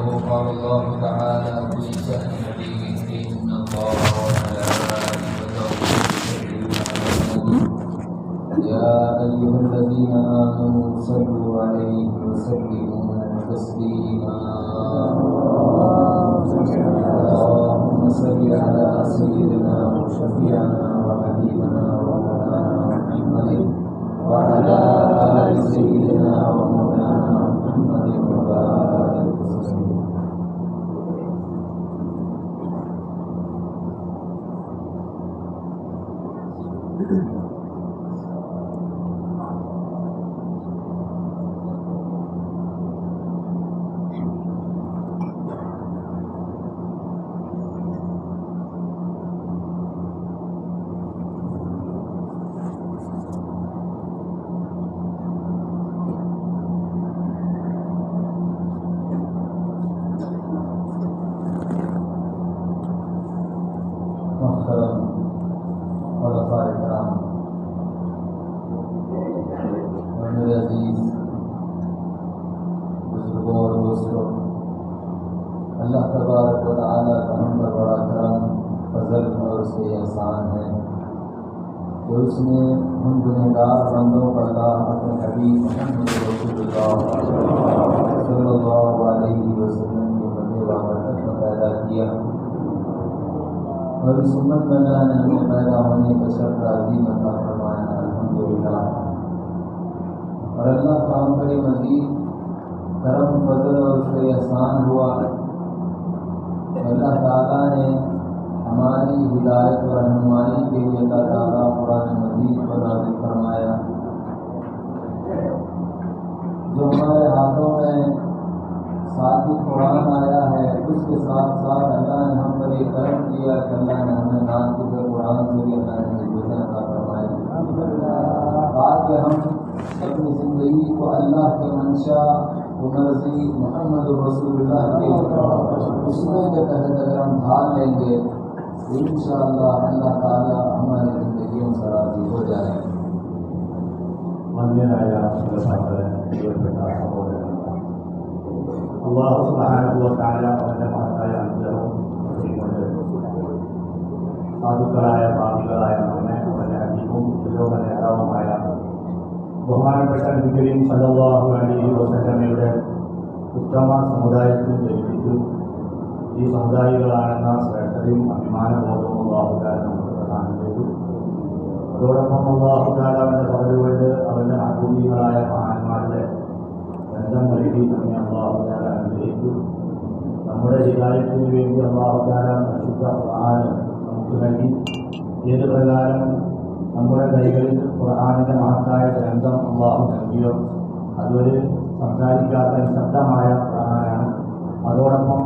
قال الله تعالى في شأن نبيه إن الله وملائكته يصلون يا أيها الذين آمنوا صلوا عليه وسلموا تسليما اللهم صل على سيدنا وشفيعنا وحبيبنا ومولانا محمد وعلى آل سيدنا ومولانا محمد وبارك وسلم. अल्लाह तबारक व तआला का हम पर बड़ा करम फजल और उसके एहसान है कि उसने उन गुनहगार बंदों पर अपने हबीब मुहम्मद रसूलुल्लाह सल्लल्लाहु अलैहि वसल्लम के मदे व बरकत में पैदा किया और इस उम्मत में अल्लाह ने हमें पैदा होने का शर्फ अज़ीम अता फरमाया। अल्हम्दुलिल्लाह। और अल्लाह का हम पर मज़ीद करम फजल और उसका एहसान हुआ। अल्लाह ताला ने हमारी हिदायत व रहनुमाई के लिए अल्लाह ताला कुरान मजीद को नाज़िल फरमाया, जो हमारे हाथों में साथ ही कुरान आया है। उसके साथ साथ अल्लाह ने हम पर ये करम किया कि अल्लाह ने हमें नाज़िल कुरान से भी अल्लाह ने हिदायत अता फरमाई, ताकि हम अपनी ज़िंदगी को अल्लाह के मंशा मर्जी मोहम्मद रसूलुल्लाह के उसमें के तहत अगर हम ढाल लेंगे तो इंशाअल्लाह अल्लाह ताला हमारी ज़िंदगियों से राज़ी हो जाएंगे। अल्लाह सुब्हानहु व तआला അവന്റെ മഹത്തായ അനുഗ്രഹവും സാധുക്കളായ പാപികളായ നമ്മെ അവന്റെ ഹബീബും ലോക നേതാവുമായ ബഹുമാനപ്പെട്ട നബി കരീം സല്ലല്ലാഹു അലൈഹി വസല്ലമയുടെ ഉത്തമ സമുദായത്തിൽ ജനിപ്പിച്ചു. ഈ സമുദായികളാണെന്ന ശ്രേഷ്ഠതയും അഭിമാനബോധവും അല്ലാഹു തആല നമുക്ക് പ്രദാനം ചെയ്തു. അതോടൊപ്പം അല്ലാഹു തആല അവന്റെ പദവികൊണ്ട് അവന്റെ മഹബൂബീങ്ങളായ മഹാന്മാരുടെ ബന്ധം നൽകി നമ്മെ അല്ലാഹു തആല അനുഗ്രഹിച്ചു. നമ്മുടെ ഹിദായത്തിന് വേണ്ടി അല്ലാഹു തആല പരിശുദ്ധ ഖുർആൻ നമുക്ക് നൽകി. ഏത് പ്രകാരം നമ്മുടെ കൈകളിൽ ഖുർആനിൻ്റെ മഹത്തായ ഗ്രന്ഥം അല്ലാഹു നൽകിയോ അതൊരു സംസാരിക്കാത്ത നിശബ്ദമായ ഖുർആനാണ്. അതോടൊപ്പം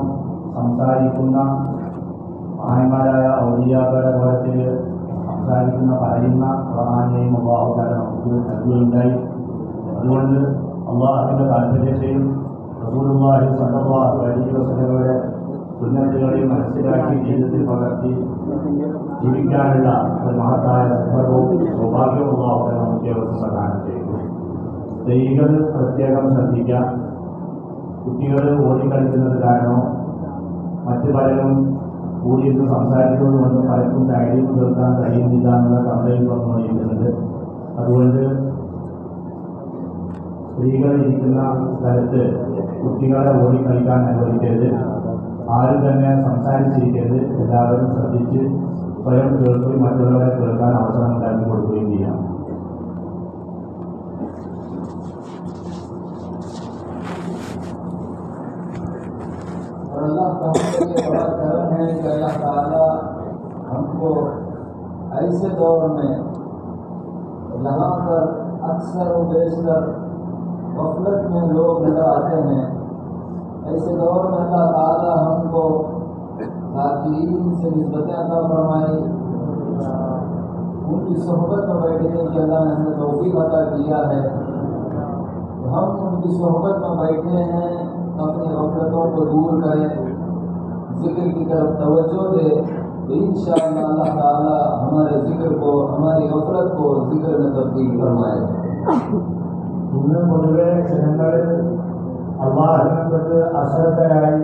സംസാരിക്കുന്ന മഹാന്മാരായ ഔലിയാക്കളുടെ കോലത്തിൽ സംസാരിക്കുന്ന പറയുന്ന ഖുർആനെയും അല്ലാഹു തആല നമുക്ക് നൽകുകയുണ്ടായി. അതുകൊണ്ട് അല്ലാഹുവിൻ്റെ താല്പര്യത്തെയും റസൂലുള്ളാഹി സ്വല്ലല്ലാഹു അലൈഹി വസല്ലമയുടെ സുന്നത്തുകളെയും മനസ്സിലാക്കി ജീവിതത്തിൽ പകർത്തി ജീവിക്കാനുള്ള ഒരു മഹത്തായ സന്ദർഭവും സൗഭാഗ്യവും അല്ലാഹു തആല നമുക്ക് ഏവർക്കും പ്രദാനം ചെയ്തു. സ്ത്രീകൾ പ്രത്യേകം ശ്രദ്ധിക്കാം. കുട്ടികൾ ഓടിക്കളിക്കുന്നത് കാരണമോ മറ്റു പലരും കൂടിയിട്ട് സംസാരിക്കുന്നത് കൊണ്ട് പലർക്കും താഴെയും തീർക്കാൻ കഴിയുന്നില്ല എന്നുള്ള കംപ്ലൈൻറ്റ് വന്നുകൊണ്ടിരിക്കുന്നുണ്ട്. അതുകൊണ്ട് സ്ത്രീകൾ ഇരിക്കുന്ന സ്ഥലത്ത് കുട്ടികളെ ഓടിക്കളിക്കാൻ അനുവദിക്കരുത്. ആരും തന്നെ സംസാരിച്ചിരിക്കരുത്. എല്ലാവരും ശ്രദ്ധിച്ച് സ്വയം കേൾക്കുകയും മറ്റുള്ളവരെ കേൾക്കാൻ അവസരം ഉണ്ടാക്കി കൊടുക്കുകയും ചെയ്യാം. और अल्लाह का बड़ा करम है कि अल्लाह ताला हमको ऐसे दौर में यहाँ पर अक्सर व बेशतर गफलत में लोग नजर आते हैं, ऐसे दौर में अल्लाह ताला हमको ज़ाकिरीन से निस्बतें अता फरमाई, उनकी सोहबत में बैठने की अल्लाह ने हमें तौफीक अता किया है। तो हम उनकी सोहबत में बैठे हैं, अपनी गफलतों को दूर करें, जिक्र की तरफ तवज्जो दे, तो इंशाअल्लाह अल्लाह ताला हमारे जिक्र को, हमारी गफलत को जिक्र में तब्दील फरमाए। ഇന്ന് പൊതുവെ ജനങ്ങൾ അള്ളാഹുവിനെ കൊണ്ട് അശ്രദ്ധരായി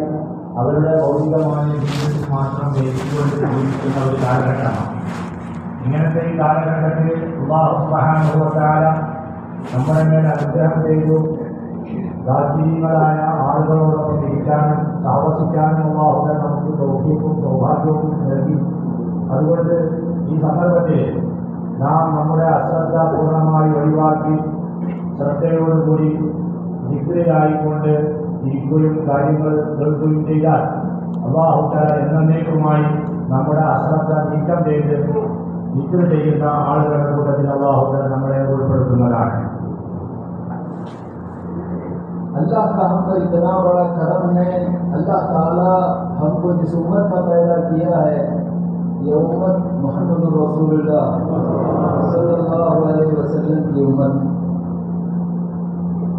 ഭൗതികമായ ജീവിതത്തിൽ മാത്രം വേദിച്ചുകൊണ്ട് ജീവിക്കുന്ന ഒരു കാലഘട്ടമാണ്. ഇങ്ങനത്തെ ഈ കാലഘട്ടത്തിൽ അല്ലാഹു സുബ്ഹാനഹു വ തആല നമ്മുടെ മേൽ അനുഗ്രഹം ചെയ്തു ദാർശനികങ്ങളായ ആളുകളോടൊപ്പം ഇരിക്കാനും താമസിക്കാനും അല്ലാഹു നമുക്ക് തൗഫീഖും സൗഭാഗ്യവും നൽകി. അതുകൊണ്ട് ഈ സന്ദർഭത്തിൽ നാം നമ്മുടെ അശ്രദ്ധ പൂർണ്ണമായി ഒഴിവാക്കി ശ്രദ്ധയോടുകൂടി ദിക്റിലായിക്കൊണ്ട് ഇരിക്കുകയും കാര്യങ്ങൾ കേൾക്കുകയും ചെയ്താൽ അല്ലാഹു തആല എന്നേക്കുമായി നമ്മുടെ അശ്രദ്ധ നീക്കം ചെയ്ത് ദിക്ർ ചെയ്യുന്ന ആളുകളുടെ കൂട്ടത്തിൽ അല്ലാഹു തആല നമ്മളെ ഉൾപ്പെടുത്തുന്നതാണ്. अल्लाह का हम पर इतना बड़ा करम है। अल्लाह ताला हमको जिस उम्मत का पैदा किया है, ये उम्मत मोहम्मद रसूलुल्लाह सल्लल्लाहु अलैहि वसल्लम की उम्मत।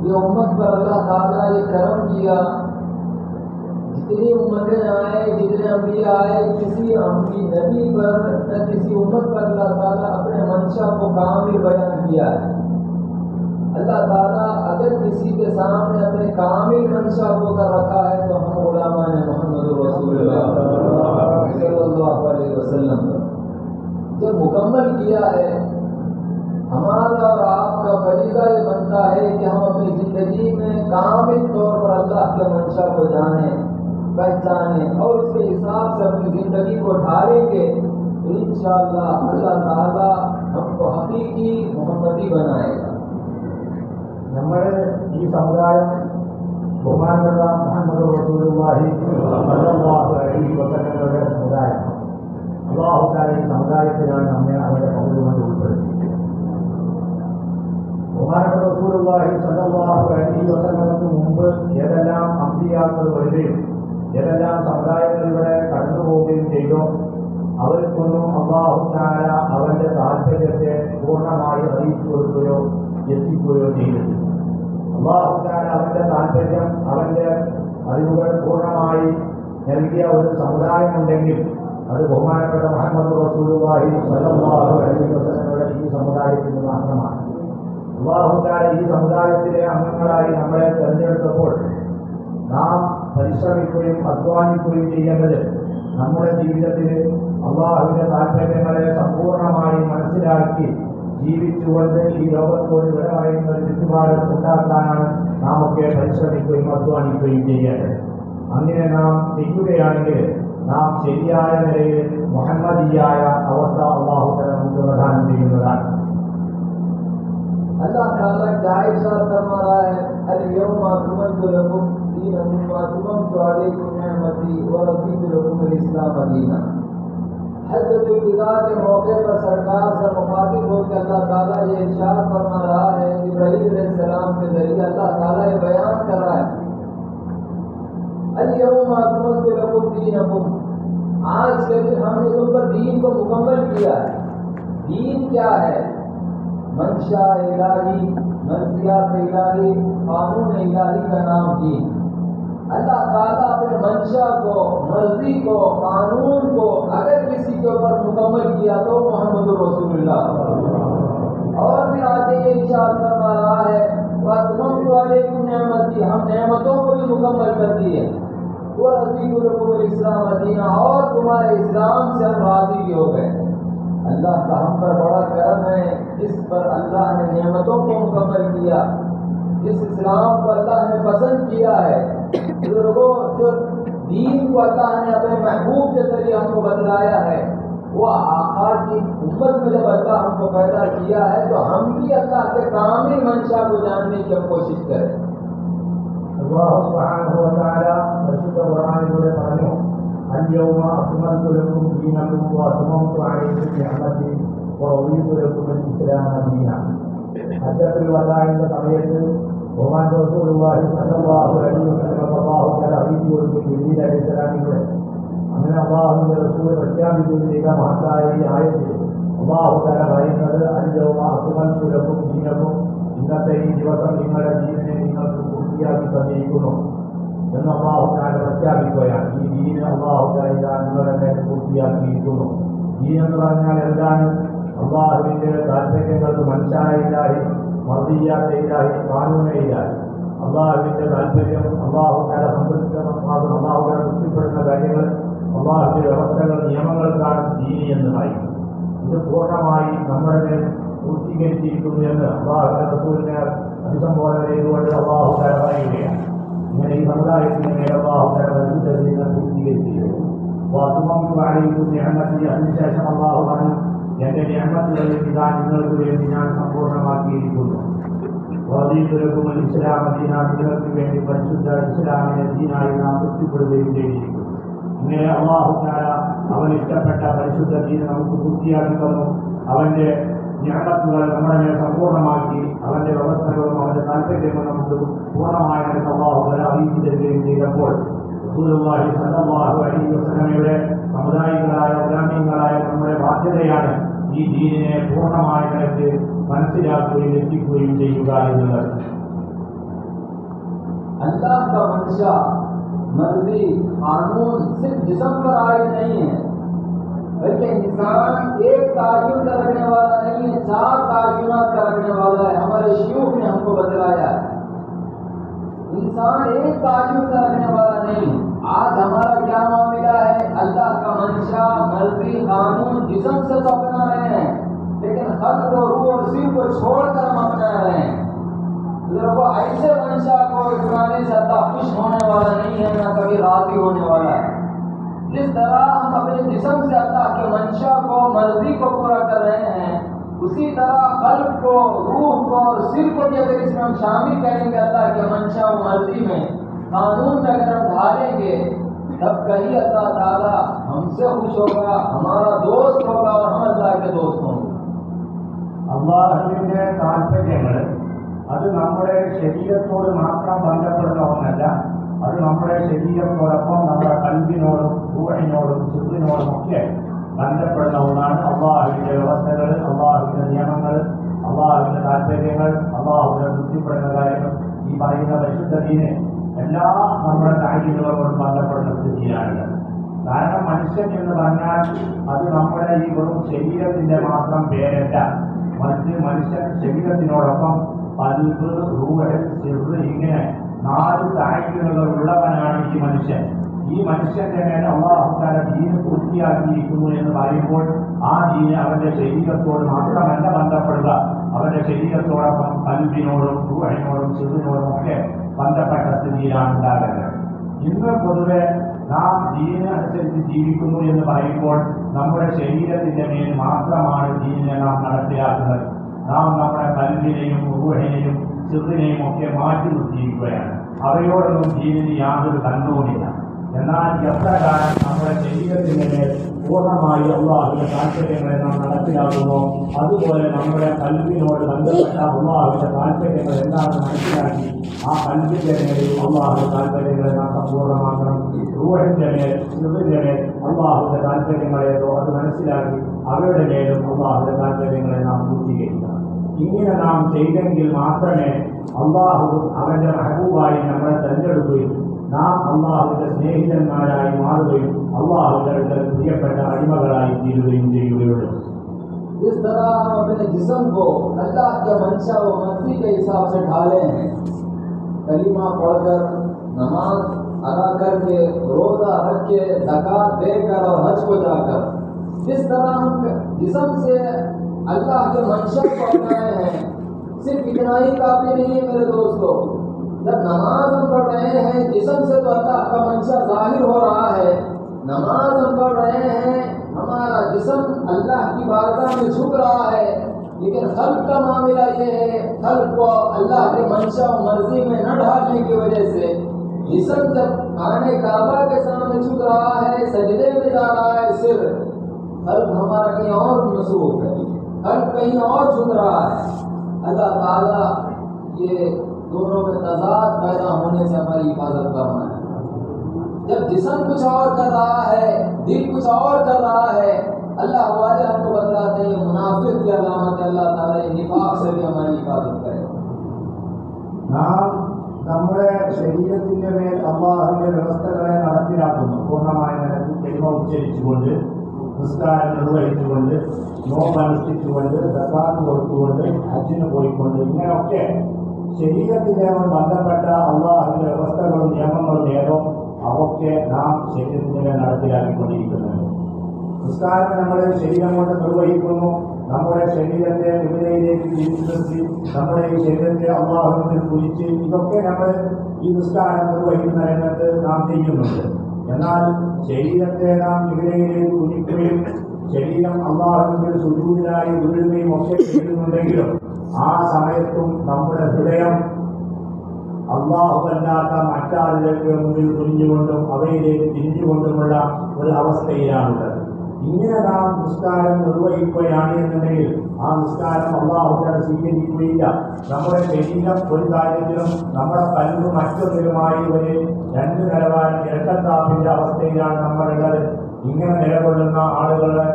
ये उम्मत पर अल्लाह ताला ये करम किया, जितनी उम्मतें आए, जितने अंबिया आए, किसी नबी पर न किसी उम्मत पर अल्लाह ताला अपने मंशा को कामिल बयान किया है। अल्लाह ताला अगर किसी के सामने अपने कामिल मंशा को कर रखा है तो हम उलमा ने मोहम्मद रसूलुल्लाह सल्लल्लाहु अलैहि वसल्लम जब मुकम्मल किया है, हमारा और आपका फरीज़ा ये बनता है कि हम अपनी ज़िंदगी में कामिल तौर पर अल्लाह के मंशा को जाने, पहचाने और उसके हिसाब से अपनी ज़िंदगी को ढालेंगे तो इंशाअल्लाह अल्लाह ताला हमको हकीकी मोहम्मदी बनाएगा। നമ്മുടെ ഈ സമുദായം ബഹുമാനപ്പെട്ട മുഹമ്മദ് റസൂലുള്ളാഹി സ്വല്ലല്ലാഹു അലൈഹി വസല്ലമയുടെ സമുദായം. അല്ലാഹു തആല ഈ സമുദായത്തിലാണ് നമ്മെ അവരുടെ പൗരന്മാർ ഉൾപ്പെടുത്തി. ബഹുമാനപ്പെട്ട റസൂലുള്ളാഹി സ്വല്ലല്ലാഹു അലൈഹി വസല്ലമയ്ക്ക് മുമ്പ് ഏതെല്ലാം അമ്പിയാക്കൾ വരികയും ഏതെല്ലാം സമുദായങ്ങൾ ഇവിടെ കടന്നു പോവുകയും ചെയ്തോ അവർക്കൊന്നും അല്ലാഹു തആല അവന്റെ താല്പര്യത്തെ പൂർണ്ണമായി അറിയിച്ചു കൊടുക്കുകയോ എത്തിക്കുകയോ ചെയ്തിട്ടുണ്ട്. അല്ലാഹു തആല അവന്റെ താല്പര്യം, അവന്റെ അറിവുകൾ പൂർണ്ണമായി നൽകിയ ഒരു സമുദായമുണ്ടെങ്കിൽ അത് ബഹുമാനപ്പെട്ട മുഹമ്മദ് റസൂലുള്ളാഹി സ്വല്ലല്ലാഹു അലൈഹി വസല്ലമയുടെ ഈ സമുദായത്തിന് മാത്രമാണ്. അല്ലാഹു തആല ഈ സമുദായത്തിലെ അംഗങ്ങളായി നമ്മളെ തെരഞ്ഞെടുത്തപ്പോൾ നാം പരിശ്രമിക്കുകയും അധ്വാനിക്കുകയും ചെയ്യേണ്ടത് നമ്മുടെ ജീവിതത്തിൽ അല്ലാഹുവിന്റെ താല്പര്യങ്ങളെ സമ്പൂർണ്ണമായി മനസ്സിലാക്കി ജീവിച്ചുകൊണ്ട് ഈ ലോകത്തോട് വിട പറയുന്ന ഒരു ചുറ്റുപാട് ഉണ്ടാക്കാനാണ് നാം ഒക്കെ പരിശ്രമിക്കുകയും അധ്വാനിക്കുകയും ചെയ്യേണ്ടത്. അങ്ങനെ നാം ചെയ്യുകയാണെങ്കിൽ നാം ശരിയായ നിലയിൽ മുഹമ്മദിയായ അവസ്ഥ അല്ലാഹു തആല നമുക്ക് പ്രദാനം ചെയ്യുന്നതാണ്. अल्लाह ताला क्या इरशाद फरमा रहा है, अल-यौम अकमलतु लकुम दीनकुम व अतममतु अलैकुम निअमती व रज़ीतु लकुम अल-इस्लाम दीना। हज्जतुल विदा के मौके पर सरकार से मुखातिब होकर अल्लाह ताला ये इरशाद फरमा रहा है, इब्राहीम अलैहिस्सलाम के जरिए अल्लाह ताला ये बयान कर रहा है, अल-यौम अकमलतु लकुम दीनकुम, आज के दिन हमने तुम पर दीन को मुकम्मल किया है। दीन क्या है? मंशा इलाही, मर्जियात इलाही, कानून इलाही का नाम दीन। अल्लाह ताला अपने मंशा को, मर्जी को, कानून को अगर किसी के ऊपर मुकम्मल किया तो मोहम्मद रसूलुल्लाह। और फिर आगे ये इरशाद फरमा रहा है, वअतममतु अलैकुम निअमती, हम नेमतों को भी मुकम्मल कर दी है, व रज़ीतु लकुम अल-इस्लाम दीना, और तुम्हारे इस्लाम से हम राजी भी हो गए। अल्लाह का हम पर बड़ा करम है, जिस पर अल्लाह ने नेमतों को मुकम्मल किया, जिस इस्लाम को अल्लाह ने पसंद किया है। बुजुर्गों, जो दीन को अल्लाह ने अपने महबूब के जरिए हमको बतलाया है, वो आका की उम्मत में जब अल्लाह हमको पैदा किया है तो हम भी अल्लाह के कामिल मंशा को जानने की हम कोशिश करें। അല്ലാഹു സുബ്ഹാനഹു വ തആല പരിശുദ്ധ ഖുർആനിലൂടെ പറഞ്ഞു, അൽ-യൗമ അക്മൽതു ലക്കും ദീനക്കും വ അത്മംതു അലൈക്കും നിഅമതി വ റളീതു ലക്കും അൽ-ഇസ്ലാമ ദീന. ഹജ്ജത്തുൽ വദാഇന്റെ സമയത്ത് ബഹുമാനപ്പെട്ട റസൂലുള്ളാഹി സ്വല്ലല്ലാഹു അലൈഹി വസല്ലം അല്ലാഹു തആല അറിയിച്ചു കൊടുത്തു ജിബ്രീൽ അലൈഹിസ്സലാമിലൂടെ. അങ്ങനെ അല്ലാഹുവിന്റെ റസൂൽ പ്രഖ്യാപിക്കുന്ന മഹത്തായ ഈ ആയത്തിൽ അല്ലാഹു തആല പറയുന്നത്, അൽ-യൗമ അക്മൽതു ലക്കും ദീനക്കും, ഇന്നത്തെ ഈ ദിവസം നിങ്ങളുടെ ദീനിനെ നിങ്ങൾക്ക് പൂർത്തിയാക്കി തന്നിരിക്കുന്നു എന്ന് അല്ലാഹു തആല പ്രഖ്യാപിക്കുകയാണ്. ഈ ദീന് അല്ലാഹു തആല നിങ്ങളുടെ മേൽ പൂർത്തിയാക്കിയിരിക്കുന്നു. ദീൻ എന്ന് പറഞ്ഞാൽ എന്താണ്? അല്ലാഹുവിന്റെ താല്പര്യങ്ങൾക്ക് മനസ്സിലായില്ലായി, മർദിയാത്തയില്ലായി, കാനൂനയില്ലായി, അള്ളാഹുവിന്റെ താല്പര്യം, അള്ളാഹുവിന്റെ സംതൃപ്തമാകും, അള്ളാഹുവിനെ തൃപ്തിപ്പെടുന്ന കാര്യങ്ങൾ, അള്ളാഹുവിന്റെ വ്യവസ്ഥകൾ, നിയമങ്ങൾക്കാണ് ദീനി എന്ന് പറയുന്നത്. ഇത് പൂർണ്ണമായി നമ്മുടെ മേൽ പൂർത്തീകരിച്ചിരിക്കുന്നു എന്ന് അള്ളാഹുവിന്റെ റസൂലിനെ അഭിസംബോധന ചെയ്തുകൊണ്ട് അള്ളാഹു തആല പറയുകയാണ്. ഇങ്ങനെ ഈ സമുദായത്തിന് മേൽ അള്ളാഹു തആല പരിശുദ്ധ പൂർത്തീകരിച്ചിരിക്കുന്നു. അതിനുശേഷം അള്ളാഹു പറഞ്ഞു, എന്റെ നിഅമത്തുകളിൽ ഇതാ നിങ്ങൾക്ക് വേണ്ടി ഞാൻ സമ്പൂർണ്ണമാക്കിയിരിക്കുന്നു. ഇസ്ലാം ദീന, നിങ്ങൾക്ക് വേണ്ടി പരിശുദ്ധ ഇസ്ലാമിനെ ദീനായി നാം തൃപ്തിപ്പെടുകയും ചെയ്തിരിക്കുന്നു. ഇങ്ങനെ അള്ളാഹു തആല അവൻ ഇഷ്ടപ്പെട്ട പരിശുദ്ധ ദീന നമുക്ക് പൂർത്തിയാക്കി തന്നു. അവന്റെ നിഅമത്തുകൾ നമ്മുടെ മേൽ സമ്പൂർണ്ണമാക്കി, അവന്റെ വ്യവസ്ഥകളും അവന്റെ താല്പര്യങ്ങളും നമുക്ക് പൂർണ്ണമായ അള്ളാഹു തആല അറിയിച്ചു തരികയും ചെയ്തപ്പോൾ റസൂലുള്ളാഹി സ്വല്ലല്ലാഹു അലൈഹി വസല്ലമയുടെ സമുദായികളായ ഉലമാക്കളായ നമ്മുടെ ബാധ്യതയാണ് ഈ ദീനിനെ പൂർണ്ണമായ നിലയ്ക്ക് മനസ്സിലാക്കുകയും എത്തിക്കുകയും ചെയ്യുക എന്നുള്ളത്. अल्लाह का मंशा, मर्जी, कानून सिर्फ जिस्म पर आए नहीं है, बल्कि इंसान एक तायुन का रखने वाला नहीं है, 4 तायुनात का रखने वाला है। हमारे शयूख ने हमको बतलाया है, इंसान एक तायुन का रखने वाला नहीं। आज हमारा क्या मामला है? अल्लाह का मंशा, मर्जी, कानून जिस्म से तो अपना रहे हैं, लेकिन हक को, रूह और सिर को छोड़कर हम अपना रहे हैं। वो ऐसे मंशा को अपनाने से अल्लाह खुश होने वाला नहीं है, ना कभी राजी होने वाला है। जिस तरह हम अपने जिस्म से अल्लाह के मंशा को, मर्जी को पूरा कर रहे हैं, उसी तरह कल्ब को, रूह को और सिर को भी अगर इसमें हम शामिल करेंगे अल्लाह के मंशा और मर्जी में, कानून में अगर हम ढालेंगे, तब कहीं अल्लाह ताला हमसे खुश होगा, हमारा दोस्त होगा और हम अल्लाह के दोस्त होंगे। അള്ളാഹുവിന്റെ താല്പര്യങ്ങൾ അത് നമ്മുടെ ശരീരത്തോട് മാത്രം ബന്ധപ്പെടുന്ന ഒന്നല്ല. അത് നമ്മുടെ ശരീരത്തോടൊപ്പം നമ്മുടെ കൽബിനോടും റൂഹിനോടും സിദ്റിനോടും ഒക്കെ ബന്ധപ്പെടുന്ന ഒന്നാണ്. അള്ളാഹുവിന്റെ വ്യവസ്ഥകൾ, അള്ളാഹുവിന്റെ നിയമങ്ങൾ, അള്ളാഹുവിന്റെ താല്പര്യങ്ങൾ, അള്ളാഹുവിനെ തൃപ്തിപ്പെടുന്ന കാര്യങ്ങൾ, ഈ പറയുന്ന പരിശുദ്ധ ദീന് എല്ലാ നമ്മുടെ കാര്യങ്ങളോടും ബന്ധപ്പെടുന്ന സ്ഥിതിയാണ്. കാരണം മനുഷ്യൻ എന്ന് പറഞ്ഞാൽ അത് നമ്മുടെ ഈ വെറും ശരീരത്തിന്റെ മാത്രം പേരല്ല, മറിച്ച് മനുഷ്യൻ ശരീരത്തിനോടൊപ്പം കൽബ്, റൂഹ്, സിർറ് ഇങ്ങനെ 4 താഴ്ചകൾ ഉള്ളവനാണ് ഈ മനുഷ്യൻ. ഈ മനുഷ്യന്റെ മേൽ അല്ലാഹു തആല ദീന് പൂർത്തിയാക്കിയിരിക്കുന്നു എന്ന് പറയുമ്പോൾ ആ ദീന് അവന്റെ ശരീരത്തോട് മാത്രമല്ല ബന്ധപ്പെടുക, അവന്റെ ശരീരത്തോടൊപ്പം കൽബിനോടും റൂഹിനോടും സിർറിനോടും ഒക്കെ ബന്ധപ്പെട്ട സ്ഥിതിയിലാണ് ഉണ്ടാകുന്നത്. ഇന്ന് പൊതുവെ നാം ദീന് അനുസരിച്ച് ജീവിക്കുന്നു എന്ന് പറയുമ്പോൾ നമ്മുടെ ശരീരത്തിന്റെ മേൽ മാത്രമാണ് ദീനിനെ നാം നടപ്പിലാക്കുന്നത്. നാം നമ്മുടെ കൽബിനെയും റൂഹിനെയും സിർറിനെയും ഒക്കെ മാറ്റി നിർത്തിയിരിക്കുകയാണ്. അവയോടൊന്നും ദീനിന് യാതൊരു ബന്ധവുമില്ല. എന്നാൽ എത്ര കാലം നമ്മുടെ ശരീരത്തിന്റെ മേൽ പൂർണ്ണമായി അള്ളാഹുവിന്റെ താല്പര്യങ്ങളെ നാം നടപ്പിലാക്കുന്നു, അതുപോലെ നമ്മുടെ കൽബിനോട് ബന്ധപ്പെട്ട അള്ളാഹുവിന്റെ താല്പര്യങ്ങൾ എന്താണെന്ന് മനസ്സിലാക്കി ആ കൽബിന്റെ മേൽ അള്ളാഹുവിന്റെ താല്പര്യങ്ങളെ നാം സമ്പൂർണ്ണമാക്കണം. റൂഹിന്റെ മേൽ, സിർറിന്റെ മേൽ അള്ളാഹുവിന്റെ താല്പര്യങ്ങളേതോ അത് മനസ്സിലാക്കി അവരുടെ മേലും അള്ളാഹുവിന്റെ താല്പര്യങ്ങളെ നാം പൂർത്തീകരിക്കണം. ഇങ്ങനെ നാം ചെയ്തെങ്കിൽ മാത്രമേ അള്ളാഹു അവന്റെ മെഹബൂബായി നമ്മളെ തെരഞ്ഞെടുക്കുകയും നാം അള്ളാഹുവിന്റെ സ്നേഹിതന്മാരായി മാറുകയും അള്ളാഹുവിന്റെ പ്രിയപ്പെട്ട അടിമകളായി തീരുകയും ചെയ്യുകയുള്ളൂ. जिस तरह हम अपने जिस्म को अल्लाह के मंशा व मर्जी के हिसाब से ढाले हैं, कलीमा पढ़कर, नमाज अदा करके, रोजा रख के, ज़कात देकर और हज को जाकर, जिस तरह हम जिस्म से अल्लाह के मंशा को अपनाए हैं, सिर्फ इतना ही काफी नहीं है मेरे दोस्तों। जब नमाज हम पढ़ रहे हैं, जिस्म से तो अल्लाह का मंशा जाहिर हो रहा है, नमाज हम पढ़ रहे हैं, हमारा जिस्म अल्लाह की बारगाह में झुक रहा है, लेकिन खल्क का मामला ये है, खल्क को अल्लाह के मंशा और मर्जी में न ढालने की वजह से जिस्म जब खाने काबा के सामने झुक रहा है, सजदे में जा रहा है, सिर खल्क हमारा कहीं और मसरूफ है, खल्क कहीं और झुक रहा है। अल्लाह ताला ये दोनों में तजाद पैदा होने से हमारी हिफाजत करना है। जब जिस्म कुछ और कर रहा है, दिल कुछ और कर रहा है, अल्लाह वाले हमको बतलाते हैं मुनाफिक की अलामत है। अल्लाह ताला ये निफाक से भी हमारी हिफाजत करे। നാം നമ്മുടെ ശരീരത്തിന്റെ മേൽ അള്ളാഹുവിന്റെ വ്യവസ്ഥകളെ നടപ്പിലാക്കുന്നു. പൂർണ്ണമായ നിലത്തിൽ കലിമ ഉച്ചരിച്ചുകൊണ്ട്, നിസ്കാരം നിർവഹിച്ചുകൊണ്ട്, നോമ്പ് അനുഷ്ഠിച്ചുകൊണ്ട്, സകാത്ത് കൊടുത്തുകൊണ്ട്, ഹജ്ജിന് പോയിക്കൊണ്ട്, ഇങ്ങനെയൊക്കെ ശരീരത്തിനുമായി ബന്ധപ്പെട്ട അള്ളാഹുവിന്റെ വ്യവസ്ഥകളും നിയമങ്ങളും ഏതോ അവയൊക്കെ നാം ശരീരത്തിന് നടപ്പിലാക്കിക്കൊണ്ടിരിക്കുന്നുണ്ട്. നിസ്കാരം നമ്മുടെ ശരീരം കൊണ്ട് നിർവഹിക്കുന്നു. നമ്മുടെ ശരീരത്തെ വിപരീതയിലേക്ക് തിരിച്ചു നിർത്തി നമ്മുടെ ഈ ശരീരത്തെ അള്ളാഹുവിൽ കുറിച്ച് ഇതൊക്കെ നമ്മൾ ഈ നിസ്കാരം നിർവഹിക്കുന്ന രംഗത്ത് നാം ചെയ്യുന്നുണ്ട്. എന്നാൽ ശരീരത്തെ നാം വിപരീതയിലേക്ക് കുറിക്കുകയും ശരീരം അള്ളാഹുവിൽ സുജൂദിനായി വീഴുകയും ഒക്കെ ചെയ്യുന്നുണ്ടെങ്കിലും ആ സമയത്തും നമ്മുടെ ഹൃദയം അല്ലാഹുവല്ലാത്ത മറ്റാരിലേക്ക് മുന്നിൽ കുനിഞ്ഞുകൊണ്ടും അവയിലേക്ക് തിരിഞ്ഞുകൊണ്ടുമുള്ള ഒരു അവസ്ഥയിലാണുള്ളത്. ഇങ്ങനെ നാം നിസ്കാരം നിർവഹിക്കുകയാണ് എന്നുണ്ടെങ്കിൽ ആ നിസ്കാരം അല്ലാഹുവിനെ സ്വീകരിക്കുകയില്ല. നമ്മുടെ ശരീരം ഒരു കാര്യത്തിലും നമ്മുടെ കൽബ് മറ്റൊന്നിലുമായി ഒരു രണ്ട് നിലവാരം ഇരട്ടത്താപ്പിന്റെ അവസ്ഥയിലാണ് നമ്മളുള്ളത്. ഇങ്ങനെ നിലകൊള്ളുന്ന ആളുകളെ